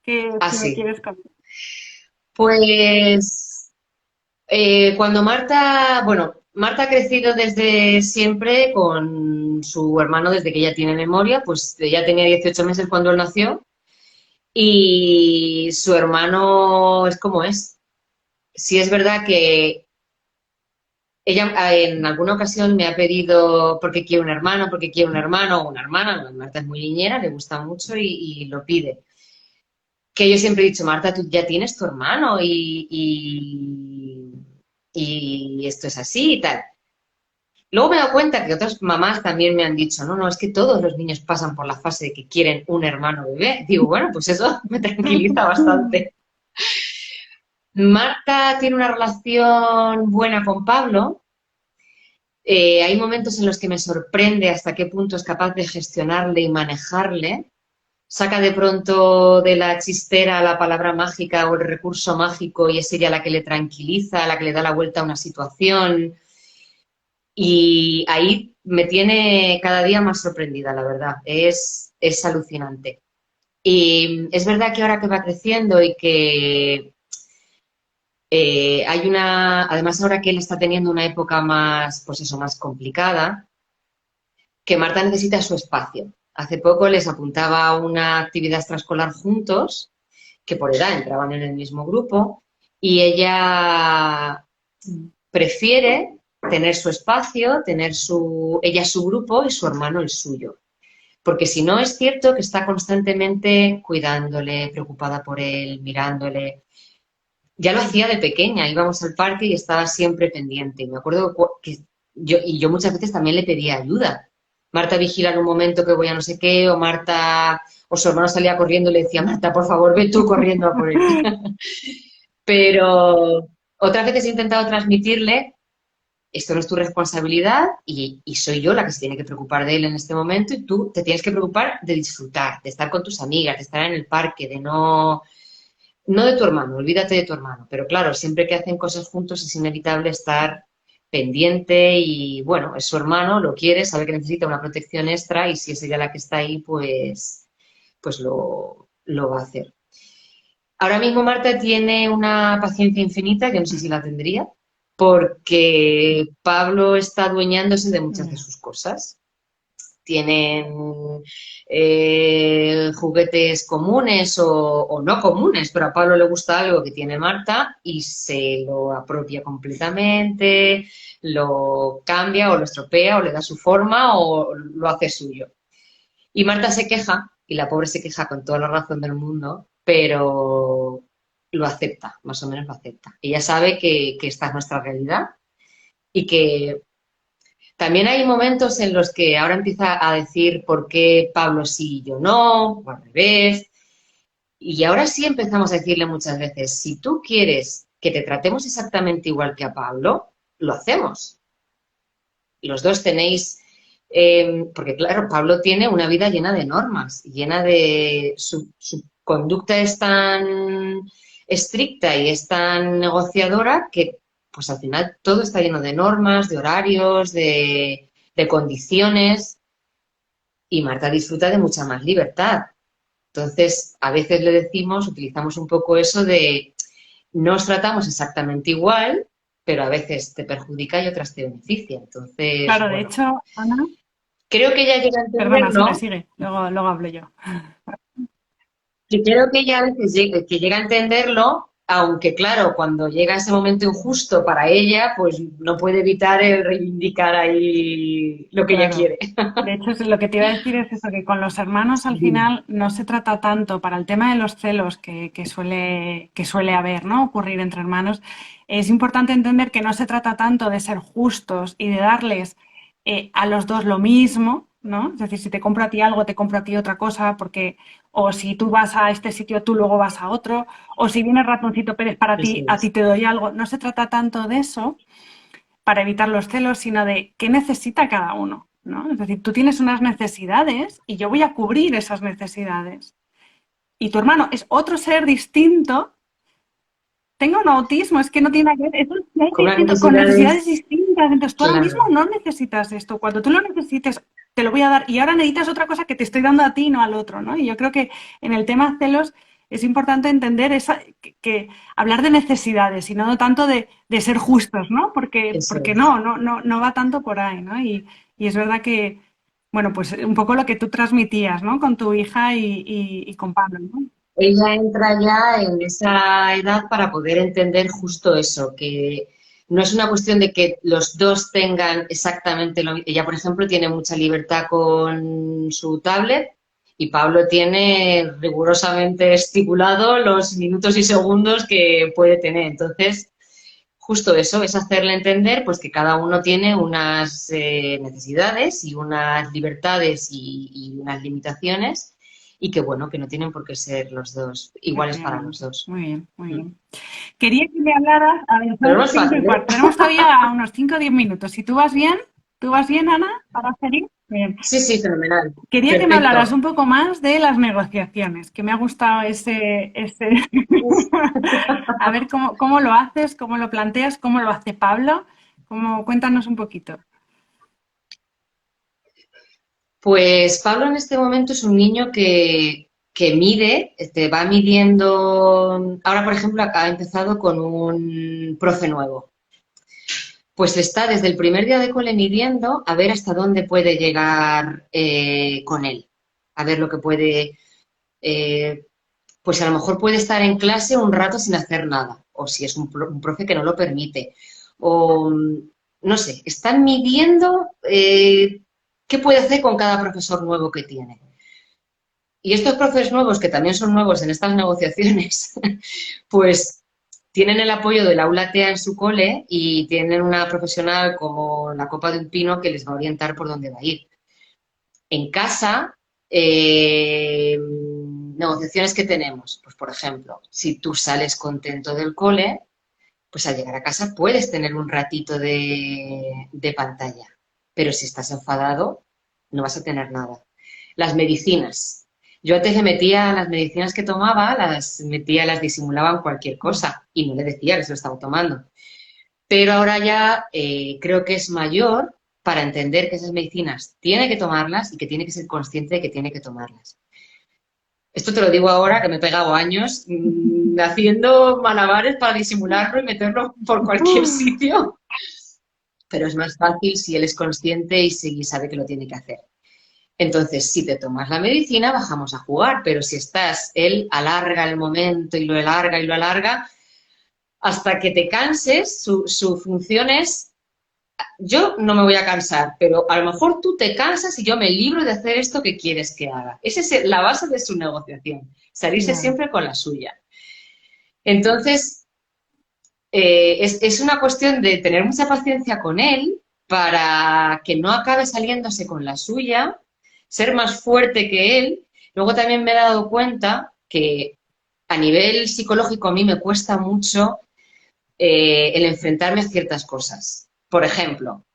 que si me Así. quieres contar. Pues cuando Marta, bueno, Marta ha crecido desde siempre con su hermano desde que ella tiene memoria, pues ella tenía 18 meses cuando él nació y su hermano es como es. Sí es verdad que ella en alguna ocasión me ha pedido porque quiere un hermano, porque quiere un hermano o una hermana, Marta es muy niñera, le gusta mucho y lo pide. Que yo siempre he dicho, Marta, tú ya tienes tu hermano y esto es así y tal. Luego me he dado cuenta que otras mamás también me han dicho, no, no, es que todos los niños pasan por la fase de que quieren un hermano bebé. Digo, bueno, pues eso me tranquiliza bastante. Marta tiene una relación buena con Pablo. Hay momentos en los que me sorprende hasta qué punto es capaz de gestionarle y manejarle. Saca de pronto de la chistera la palabra mágica o el recurso mágico y es ella la que le tranquiliza, la que le da la vuelta a una situación. Y ahí me tiene cada día más sorprendida, la verdad. Es alucinante. Y es verdad que ahora que va creciendo y que hay además ahora que él está teniendo una época más, pues eso, más complicada, que Marta necesita su espacio. Hace poco les apuntaba a una actividad extraescolar juntos, que por edad entraban en el mismo grupo, y ella prefiere tener su espacio, ella su grupo y su hermano el suyo. Porque si no es cierto que está constantemente cuidándole, preocupada por él, mirándole. Ya lo hacía de pequeña, íbamos al parque y estaba siempre pendiente. Me acuerdo que yo muchas veces también le pedía ayuda. Marta, vigila en un momento que voy a no sé qué, o Marta, o su hermano salía corriendo y le decía, Marta, por favor, ve tú corriendo a por él. Pero otras veces he intentado transmitirle, esto no es tu responsabilidad y soy yo la que se tiene que preocupar de él en este momento y tú te tienes que preocupar de disfrutar, de estar con tus amigas, de estar en el parque, de no de tu hermano, olvídate de tu hermano, pero claro, siempre que hacen cosas juntos es inevitable estar pendiente y bueno, es su hermano, lo quiere, sabe que necesita una protección extra y si es ella la que está ahí, pues lo va a hacer. Ahora mismo Marta tiene una paciencia infinita, que no sé si la tendría, porque Pablo está adueñándose de muchas de sus cosas. Tienen juguetes comunes o no comunes, pero a Pablo le gusta algo que tiene Marta y se lo apropia completamente, lo cambia o lo estropea o le da su forma o lo hace suyo. Y Marta se queja, y la pobre se queja con toda la razón del mundo, pero lo acepta, más o menos lo acepta. Ella sabe que esta es nuestra realidad y que también hay momentos en los que ahora empieza a decir por qué Pablo sí y yo no, o al revés. Y ahora sí empezamos a decirle muchas veces, si tú quieres que te tratemos exactamente igual que a Pablo, lo hacemos. Los dos tenéis, porque claro, Pablo tiene una vida llena de normas, llena de... Su conducta es tan estricta y es tan negociadora que pues al final todo está lleno de normas, de horarios, de condiciones, y Marta disfruta de mucha más libertad. Entonces, a veces le decimos, utilizamos un poco eso de no os tratamos exactamente igual, pero a veces te perjudica y otras te beneficia. Entonces, Claro, de bueno, hecho, Ana, creo que ella llega a perdona, sigue, entenderlo, sigue, luego hablo yo. que creo que ella a veces que llega a entenderlo, aunque claro, cuando llega ese momento injusto para ella, pues no puede evitar el reivindicar ahí lo que ella Claro. quiere. De hecho, lo que te iba a decir es eso, que con los hermanos al Sí, final no se trata tanto para el tema de los celos que suele haber, ¿no? Ocurrir entre hermanos. Es importante entender que no se trata tanto de ser justos y de darles a los dos lo mismo, ¿no? Es decir, si te compro a ti algo, te compro a ti otra cosa, porque, o si tú vas a este sitio, tú luego vas a otro, o si viene Ratoncito Pérez para eso ti, a ti es. te doy algo. No se trata tanto de eso para evitar los celos, sino de qué necesita cada uno, ¿no? Es decir, tú tienes unas necesidades y yo voy a cubrir esas necesidades. Y tu hermano es otro ser distinto, tenga un autismo, es que no tiene nada que ver, Con las con necesidades necesidades, distintas. Entonces, tú ahora mismo claro, no necesitas esto. Cuando tú lo necesites, te lo voy a dar. Y ahora necesitas otra cosa que te estoy dando a ti, no al otro, ¿no? Y yo creo que en el tema celos es importante entender que hablar de necesidades y no tanto de ser justos, ¿no? eso Porque es. no va tanto por ahí, ¿no? Y es verdad que, bueno, pues un poco lo que tú transmitías, ¿no? Con tu hija y con Pablo, ¿no? Ella entra ya en esa edad para poder entender justo eso, que no es una cuestión de que los dos tengan exactamente lo mismo. Ella, por ejemplo, tiene mucha libertad con su tablet y Pablo tiene rigurosamente estipulado los minutos y segundos que puede tener. Entonces, justo eso es hacerle entender pues que cada uno tiene unas necesidades y unas libertades y unas limitaciones y que bueno, que no tienen por qué ser los dos iguales para los Efectivamente. dos. Muy bien, muy Mm. bien. Quería que me hablaras, a ver, Pero son no las es 5 y fácil, cuarto. ¿eh? Tenemos todavía unos 5 o 10 minutos. Si tú vas bien, Ana, para seguir. Bien. Sí, sí, fenomenal. Quería que me hablaras Perfecto. un poco más de las negociaciones, que me ha gustado ese... Uf. A ver cómo lo haces, cómo lo planteas, cómo lo hace Pablo. Cuéntanos un poquito. Pues Pablo en este momento es un niño que mide, te va midiendo. Ahora, por ejemplo, ha empezado con un profe nuevo. Pues está desde el primer día de cole midiendo a ver hasta dónde puede llegar con él, a ver lo que puede, eh, pues a lo mejor puede estar en clase un rato sin hacer nada, o si es un profe que no lo permite, o no sé, están midiendo qué puede hacer con cada profesor nuevo que tiene. Y estos profes nuevos, que también son nuevos en estas negociaciones, pues tienen el apoyo del aula TEA en su cole y tienen una profesional como la copa de un pino que les va a orientar por dónde va a ir. En casa, negociaciones que tenemos, pues por ejemplo, si tú sales contento del cole, pues al llegar a casa puedes tener un ratito de pantalla, pero si estás enfadado, no vas a tener nada. Las medicinas. Yo antes le metía las medicinas que tomaba, las metía, las disimulaba en cualquier cosa y no le decía que se lo estaba tomando. Pero ahora ya creo que es mayor para entender que esas medicinas tiene que tomarlas y que tiene que ser consciente de que tiene que tomarlas. Esto te lo digo ahora, que me he pegado años haciendo malabares para disimularlo y meterlo por cualquier sitio, pero es más fácil si él es consciente y si sabe que lo tiene que hacer. Entonces, si te tomas la medicina, bajamos a jugar, pero si estás, él alarga el momento y lo alarga, hasta que te canses, su función es, yo no me voy a cansar, pero a lo mejor tú te cansas y yo me libro de hacer esto que quieres que haga. Esa es la base de su negociación, salirse Ya. siempre con la suya. Entonces, es una cuestión de tener mucha paciencia con él para que no acabe saliéndose con la suya, ser más fuerte que él. Luego también me he dado cuenta que a nivel psicológico a mí me cuesta mucho el enfrentarme a ciertas cosas. Por ejemplo,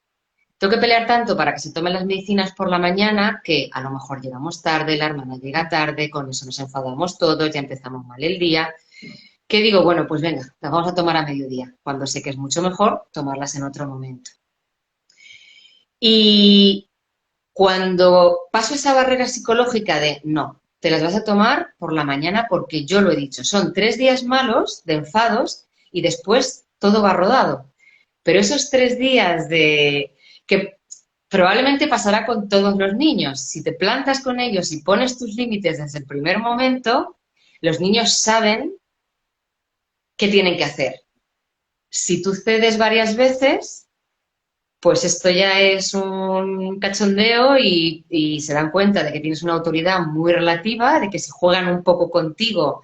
tengo que pelear tanto para que se tomen las medicinas por la mañana que a lo mejor llegamos tarde, la hermana llega tarde, con eso nos enfadamos todos, ya empezamos mal el día. Que digo, bueno, pues venga, las vamos a tomar a mediodía, cuando sé que es mucho mejor tomarlas en otro momento. Y cuando paso esa barrera psicológica de no, te las vas a tomar por la mañana porque yo lo he dicho, son 3 días malos de enfados y después todo va rodado. Pero esos 3 días de que probablemente pasará con todos los niños, si te plantas con ellos y pones tus límites desde el primer momento, los niños saben qué tienen que hacer. Si tú cedes varias veces, pues esto ya es un cachondeo y se dan cuenta de que tienes una autoridad muy relativa, de que si juegan un poco contigo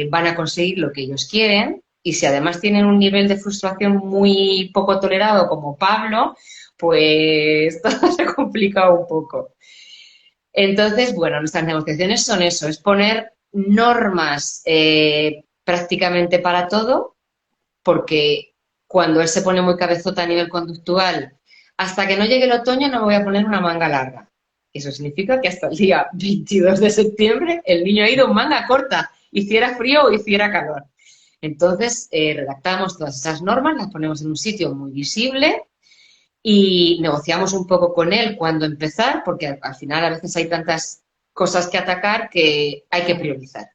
van a conseguir lo que ellos quieren, y si además tienen un nivel de frustración muy poco tolerado como Pablo, pues todo se complica un poco. Entonces, bueno, nuestras negociaciones son eso, es poner normas prácticamente para todo, porque cuando él se pone muy cabezota a nivel conductual, hasta que no llegue el otoño no me voy a poner una manga larga. Eso significa que hasta el día 22 de septiembre el niño ha ido en manga corta, hiciera frío o hiciera calor. Entonces, redactamos todas esas normas, las ponemos en un sitio muy visible y negociamos un poco con él cuándo empezar, porque al final a veces hay tantas cosas que atacar que hay que priorizar.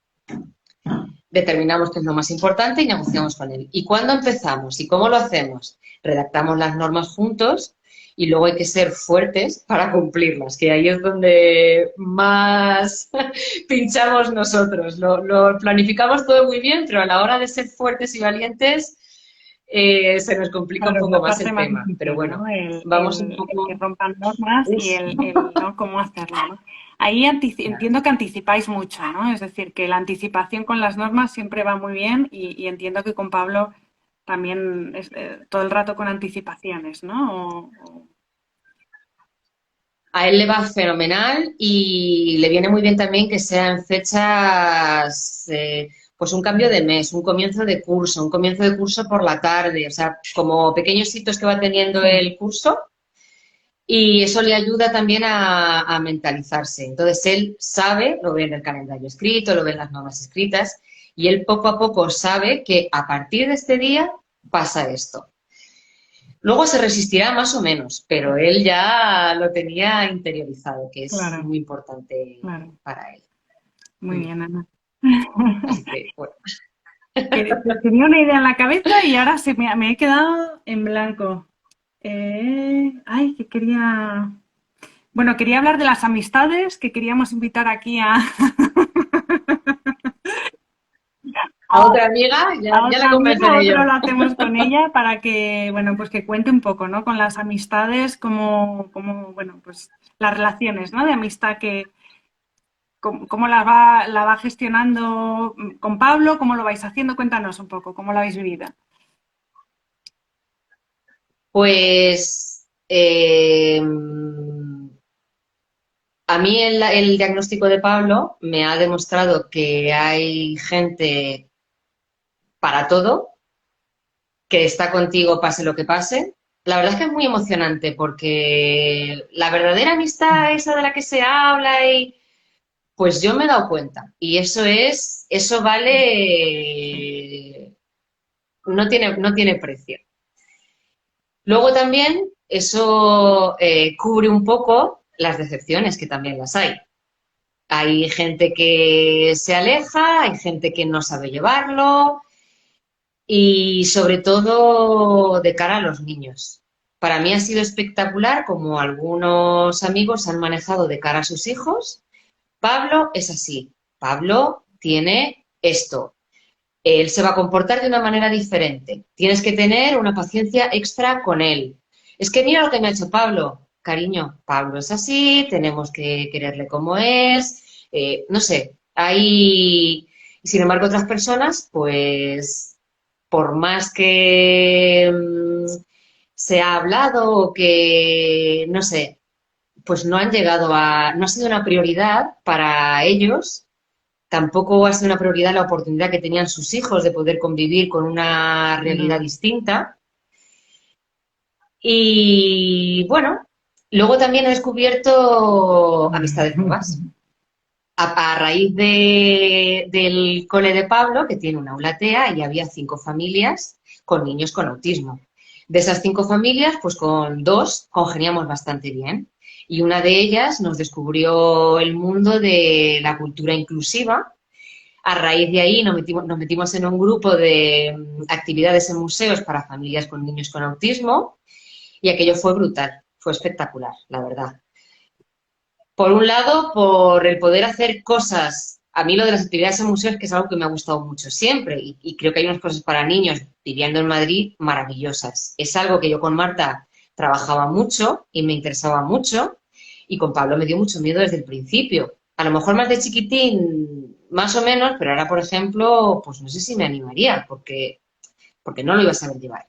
Determinamos qué es lo más importante y negociamos con él. ¿Y cuándo empezamos? ¿Y cómo lo hacemos? Redactamos las normas juntos y luego hay que ser fuertes para cumplirlas, que ahí es donde más pinchamos nosotros. Lo planificamos todo muy bien, pero a la hora de ser fuertes y valientes se nos complica Claro, un la poco más parte el más tema. difícil, Pero bueno, ¿no? vamos un El poco... que rompan normas y Uf. ¿no? cómo hacerlo, ¿no? Ahí entiendo que anticipáis mucho, ¿no? Es decir, que la anticipación con las normas siempre va muy bien y entiendo que con Pablo también es todo el rato con anticipaciones, ¿no? A él le va fenomenal y le viene muy bien también que sean fechas, pues un cambio de mes, un comienzo de curso por la tarde, o sea, como pequeños hitos que va teniendo el curso, y eso le ayuda también a mentalizarse. Entonces él sabe, lo ve en el calendario escrito, lo ve en las normas escritas, y él poco a poco sabe que a partir de este día pasa esto. Luego se resistirá más o menos, pero él ya lo tenía interiorizado, que es Claro, muy importante claro. para él. Muy bien, Ana. Así que, bueno. Tenía una idea en la cabeza y ahora me he quedado en blanco. Que quería... Bueno, quería hablar de las amistades, que queríamos invitar aquí A otra amiga, a ya la otra amiga, convenceré yo. otro lo hacemos con ella para que, bueno, pues que cuente un poco, ¿no? Con las amistades, bueno, pues las relaciones, ¿no? De amistad cómo la va gestionando con Pablo, cómo lo vais haciendo, cuéntanos un poco, cómo lo habéis vivido. Pues a mí el diagnóstico de Pablo me ha demostrado que hay gente para todo, que está contigo pase lo que pase. La verdad es que es muy emocionante porque la verdadera amistad, esa de la que se habla, pues yo me he dado cuenta. Y eso vale, no tiene precio. Luego también eso cubre un poco las decepciones, que también las hay. Hay gente que se aleja, hay gente que no sabe llevarlo, y sobre todo de cara a los niños. Para mí ha sido espectacular como algunos amigos han manejado de cara a sus hijos. Pablo es así, Pablo tiene esto, él se va a comportar de una manera diferente, tienes que tener una paciencia extra con él. Es que mira lo que me ha hecho Pablo, cariño, Pablo es así, tenemos que quererle como es, no sé, hay... Sin embargo, otras personas, pues por más que se ha hablado o que, no sé, pues no han llegado no ha sido una prioridad para ellos tampoco ha sido una prioridad la oportunidad que tenían sus hijos de poder convivir con una realidad distinta. Y bueno, luego también he descubierto amistades nuevas. A raíz del cole de Pablo, que tiene una aula TEA, y había 5 familias con niños con autismo. De esas 5 familias, pues con 2 congeniamos bastante bien. Y una de ellas nos descubrió el mundo de la cultura inclusiva. A raíz de ahí nos metimos en un grupo de actividades en museos para familias con niños con autismo y aquello fue brutal, fue espectacular, la verdad. Por un lado, por el poder hacer cosas, a mí lo de las actividades en museos que es algo que me ha gustado mucho siempre y creo que hay unas cosas para niños viviendo en Madrid maravillosas. Es algo que yo con Marta trabajaba mucho y me interesaba mucho y con Pablo me dio mucho miedo desde el principio. A lo mejor más de chiquitín, más o menos, pero ahora, por ejemplo, pues no sé si me animaría porque no lo iba a saber llevar.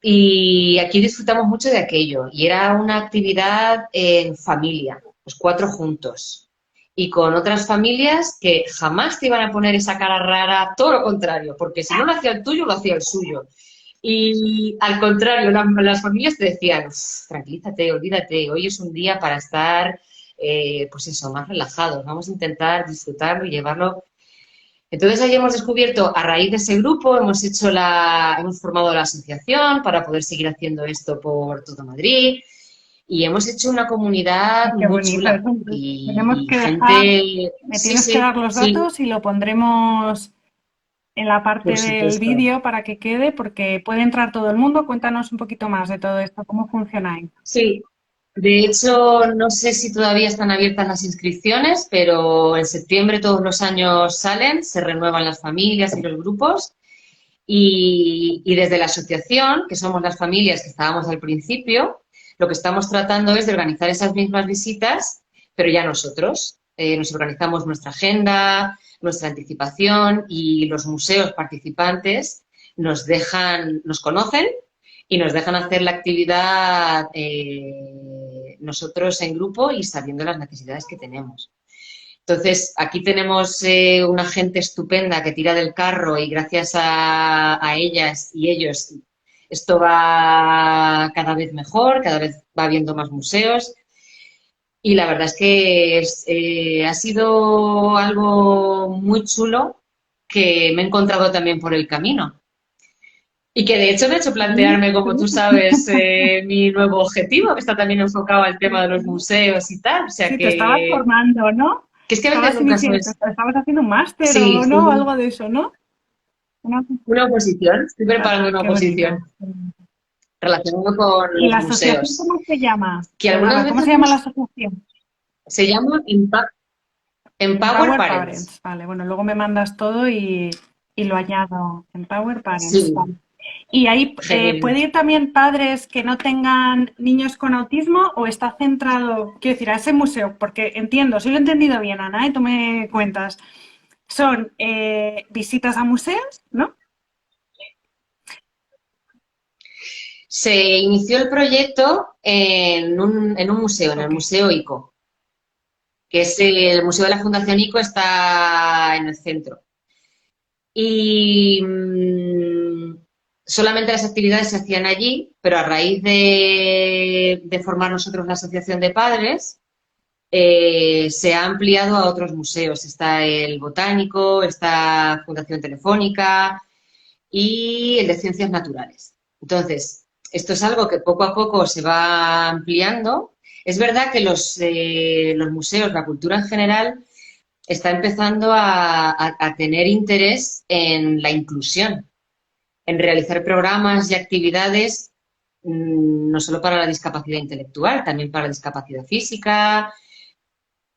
Y aquí disfrutamos mucho de aquello y era una actividad en familia, los 4 juntos y con otras familias que jamás te iban a poner esa cara rara, todo lo contrario, porque si no lo hacía el tuyo, lo hacía el suyo. Y al contrario, las familias te decían, tranquilízate, olvídate, hoy es un día para estar, pues eso, más relajados, vamos a intentar disfrutarlo y llevarlo. Entonces ahí hemos descubierto, a raíz de ese grupo, hemos formado la asociación para poder seguir haciendo esto por todo Madrid y hemos hecho una comunidad Qué muy bonito. chula Tenemos y que dejar, gente, me sí, tienes que sí, dar los sí, datos y lo pondremos en la parte por del supuesto. vídeo para que quede, porque puede entrar todo el mundo. Cuéntanos un poquito más de todo esto, cómo funcionáis. Sí, de hecho, no sé si todavía están abiertas las inscripciones, pero en septiembre todos los años salen, se renuevan las familias y los grupos. Y desde la asociación, que somos las familias que estábamos al principio, lo que estamos tratando es de organizar esas mismas visitas, pero ya nosotros. Nos organizamos nuestra agenda, nuestra anticipación y los museos participantes nos conocen y nos dejan hacer la actividad nosotros en grupo y sabiendo las necesidades que tenemos. Entonces, aquí tenemos una gente estupenda que tira del carro y gracias a ellas y ellos esto va cada vez mejor, cada vez va habiendo más museos y la verdad es que ha sido algo muy chulo que me he encontrado también por el camino y que de hecho me ha hecho plantearme, como tú sabes, mi nuevo objetivo, que está también enfocado al tema de los museos y tal. O sea Sí, te estabas formando, ¿no? que es que a veces Estabas nunca iniciando, sabes. estabas haciendo un máster Sí, o no, algo de eso, ¿no? Una- una oposición, estoy preparando una Qué bonito. oposición relacionada con ¿Y los la asociación museos, cómo se llama? que algunas Perdona, ¿cómo veces se llama la asociación? se llama Empower Empower Parents. Parents, vale. Bueno, luego me mandas todo y lo añado. Empower Parents, Sí, vale. Y ahí genial. puede ir también padres que no tengan niños con autismo o está centrado, quiero decir, a ese museo, porque entiendo, si lo he entendido bien, Ana, y tú me cuentas, son visitas a museos, ¿no? Se inició el proyecto en un museo, en el Ok. Museo ICO, que es el Museo de la Fundación ICO, está en el centro. Y solamente las actividades se hacían allí, pero a raíz de formar nosotros la Asociación de Padres, se ha ampliado a otros museos. Está el Botánico, está Fundación Telefónica y el de Ciencias Naturales. Entonces, esto es algo que poco a poco se va ampliando. Es verdad que los museos, la cultura en general, está empezando a tener interés en la inclusión, en realizar programas y actividades no solo para la discapacidad intelectual, también para la discapacidad física,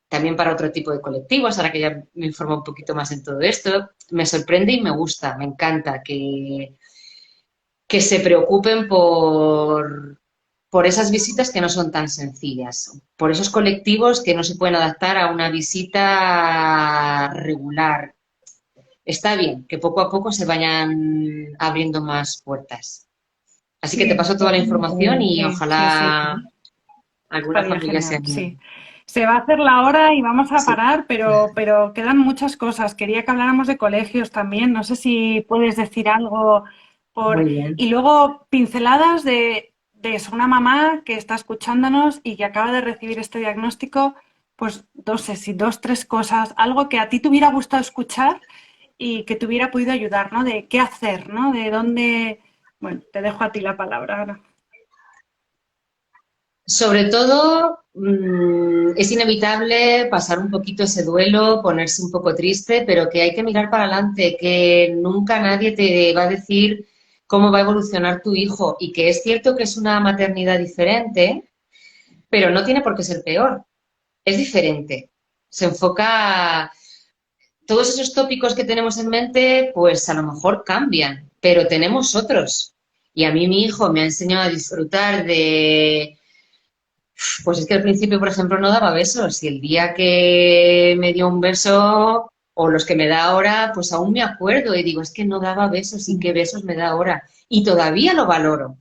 también para otro tipo de colectivos. Ahora que ya me informo un poquito más en todo esto, me sorprende y me gusta, me encanta que se preocupen por esas visitas que no son tan sencillas, por esos colectivos que no se pueden adaptar a una visita regular. Está bien que poco a poco se vayan abriendo más puertas. Así que te Sí, paso toda la información y sí, sí, ojalá alguna estaría familia se genial, anime. sí. Se va a hacer la hora y vamos a Sí. parar, pero quedan muchas cosas. Quería que habláramos de colegios también. No sé si puedes decir algo Muy por... bien. Y luego pinceladas de eso, una mamá que está escuchándonos y que acaba de recibir este diagnóstico, pues no sé si dos, tres cosas, algo que a ti te hubiera gustado escuchar y que te hubiera podido ayudar, ¿no? De qué hacer, ¿no? De dónde... Bueno, te dejo a ti la palabra ahora. Sobre todo, es inevitable pasar un poquito ese duelo, ponerse un poco triste, pero que hay que mirar para adelante, que nunca nadie te va a decir cómo va a evolucionar tu hijo y que es cierto que es una maternidad diferente, pero no tiene por qué ser peor, es diferente. Se enfoca, todos esos tópicos que tenemos en mente, pues a lo mejor cambian, pero tenemos otros. Y a mí mi hijo me ha enseñado a disfrutar de pues es que al principio, por ejemplo, no daba besos y el día que me dio un beso o los que me da ahora, pues aún me acuerdo y digo, es que no daba besos y qué besos me da ahora. Y todavía lo valoro.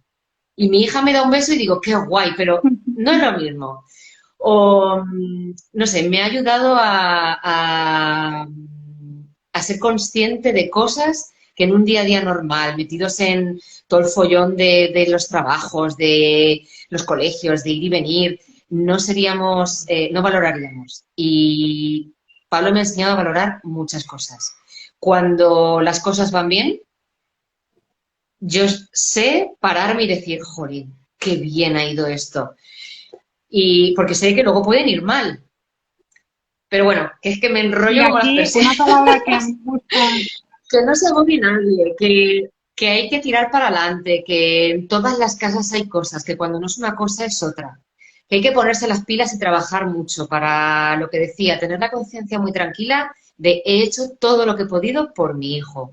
Y mi hija me da un beso y digo, qué guay, pero no es lo mismo. O, no sé, me ha ayudado a ser consciente de cosas que en un día a día normal, metidos en todo el follón de los trabajos, de los colegios, de ir y venir, no seríamos, no valoraríamos. Y Pablo me ha enseñado a valorar muchas cosas. Cuando las cosas van bien, yo sé pararme y decir, jolín, qué bien ha ido esto. Y porque sé que luego pueden ir mal. Pero bueno, que es que me Y enrollo como las aquí una persianas. palabra que a mí me gusta. Que no se agobie nadie, que hay que tirar para adelante, que en todas las casas hay cosas, que cuando no es una cosa es otra, que hay que ponerse las pilas y trabajar mucho para lo que decía, tener la conciencia muy tranquila de he hecho todo lo que he podido por mi hijo.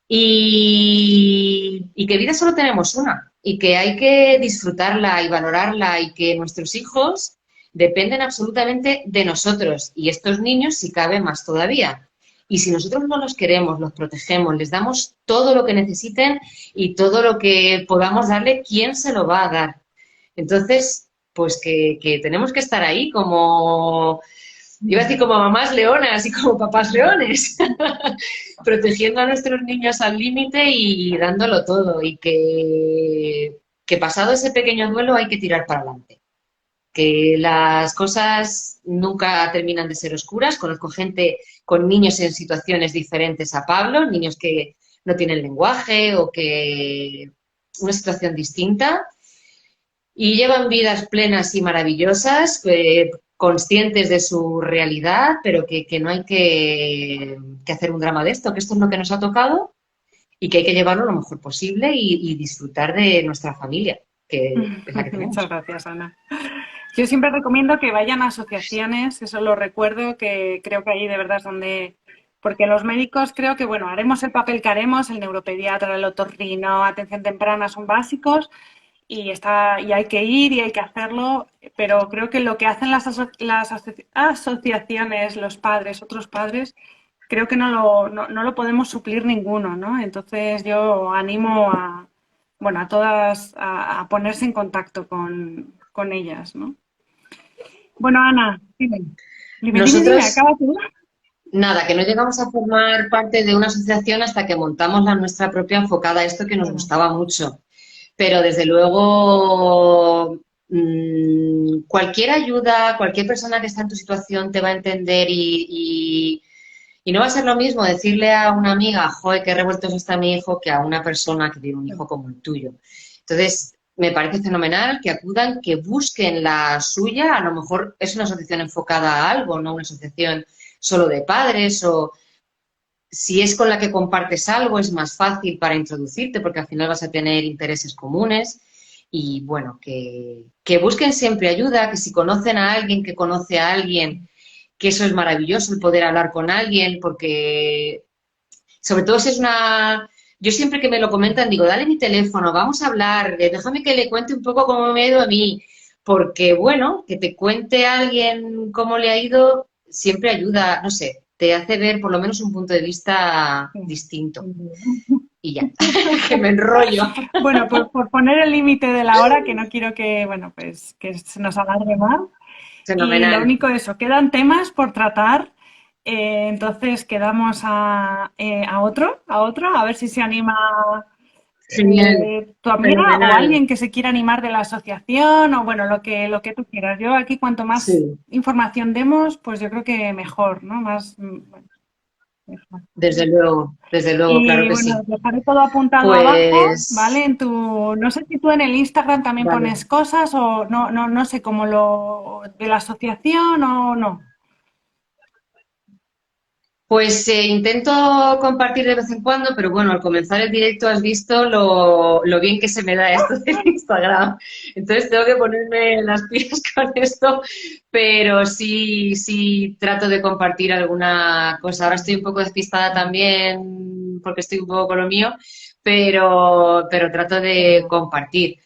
Y que vida solo tenemos una y que hay que disfrutarla y valorarla y que nuestros hijos dependen absolutamente de nosotros y estos niños si cabe más todavía. Y si nosotros no los queremos, los protegemos, les damos todo lo que necesiten y todo lo que podamos darle, ¿quién se lo va a dar? Entonces, pues que tenemos que estar ahí como, iba a decir como mamás leonas y como papás leones, protegiendo a nuestros niños al límite y dándolo todo. Y que pasado ese pequeño duelo hay que tirar para adelante. Que las cosas nunca terminan de ser oscuras. Conozco gente con niños en situaciones diferentes a Pablo, niños que no tienen lenguaje o que una situación distinta y llevan vidas plenas y maravillosas, conscientes de su realidad, pero que no hay que hacer un drama de esto, que esto es lo que nos ha tocado y que hay que llevarlo lo mejor posible y disfrutar de nuestra familia, que es la que Muchas tenemos. gracias, Ana. Yo siempre recomiendo que vayan a asociaciones, eso lo recuerdo, que creo que ahí de verdad es donde... Porque los médicos creo que, bueno, haremos el papel que haremos, el neuropediatra, el otorrino, atención temprana son básicos y hay que ir y hay que hacerlo, pero creo que lo que hacen asociaciones, los padres, otros padres, creo que no lo podemos suplir ninguno, ¿no? Entonces yo animo a, bueno, a todas a ponerse en contacto con ellas, ¿no? Bueno, Ana, dime, Nosotros, acaba tú. nada, que no llegamos a formar parte de una asociación hasta que montamos la nuestra propia enfocada a esto que nos Bueno, gustaba mucho. Pero desde luego, cualquier ayuda, cualquier persona que está en tu situación te va a entender y no va a ser lo mismo decirle a una amiga, joder, qué revueltos está mi hijo, que a una persona que tiene un hijo como el tuyo. Entonces, me parece fenomenal que acudan, que busquen la suya, a lo mejor es una asociación enfocada a algo, no una asociación solo de padres o si es con la que compartes algo, es más fácil para introducirte porque al final vas a tener intereses comunes y bueno, que busquen siempre ayuda, que si conocen a alguien que conoce a alguien, que eso es maravilloso, el poder hablar con alguien porque sobre todo si es una... Yo siempre que me lo comentan digo, dale mi teléfono, vamos a hablar, déjame que le cuente un poco cómo me ha ido a mí, porque bueno, que te cuente alguien cómo le ha ido siempre ayuda, no sé, te hace ver por lo menos un punto de vista sí. distinto. Y ya, que me enrollo. Bueno, por poner el límite de la hora, que no quiero que, bueno, pues que se nos alargue más. Y lo Fenomenal. único eso, quedan temas por tratar, entonces quedamos a ver si se anima Genial, tu amiga o fenomenal. alguien que se quiera animar de la asociación o bueno, lo que tú quieras. Yo aquí cuanto más Sí, información demos, pues yo creo que mejor, ¿no? Más, bueno, mejor. desde luego, claro Y que bueno, sí. dejaré todo apuntado abajo, ¿vale? Pues, No sé si tú en el Instagram también vale. pones cosas o no sé cómo lo de la asociación o no. Pues intento compartir de vez en cuando, pero bueno, al comenzar el directo has visto lo bien que se me da esto de Instagram. Entonces tengo que ponerme las pilas con esto, pero sí, sí trato de compartir alguna cosa. Ahora estoy un poco despistada también porque estoy un poco con lo mío, pero trato de compartir.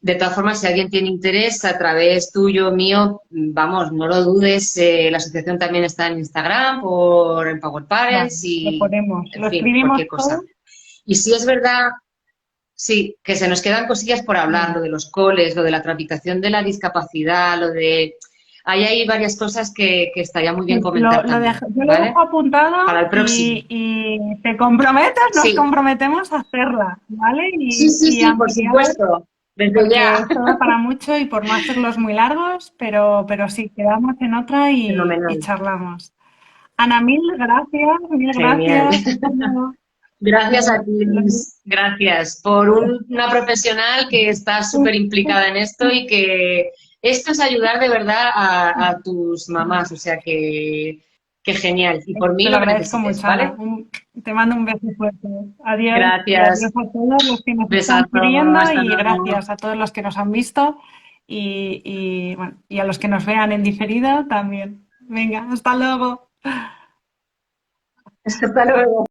De todas formas, si alguien tiene interés a través tuyo, mío, vamos, no lo dudes. La asociación también está en Instagram, por Empower Vale, Parents lo y, ponemos, en lo fin, escribimos cualquier cosa. todo. Y si es verdad, sí, que se nos quedan cosillas por hablar, lo Venga. de los coles, lo de la tramitación de la discapacidad, lo de... Ahí hay varias cosas que estaría muy bien Sí, comentar también, yo lo dejo ¿vale? Para apuntado el próximo. y te comprometes, nos Sí, comprometemos a hacerla, ¿vale? sí, sí, Y sí, por ampliar, supuesto. Desde porque ya. esto da para mucho y por no hacerlos muy largos, pero sí, quedamos en otra y Fenomenal. charlamos. Ana, mil gracias, mil Genial. gracias. Bueno, Gracias a lo- ti, lo- Liz. Gracias por una profesional que está súper implicada en esto y que esto es ayudar de verdad a tus mamás. O sea que genial. Y por mí Te lo lo que agradezco necesites, mucho, Ana. ¿vale? Te mando un beso fuerte. Adiós y adiós Gracias. a todos los que nos están Besazo. siguiendo Hasta y luego. gracias a todos los que nos han visto bueno, y a los que nos vean en diferido también. Venga, hasta luego. Hasta luego.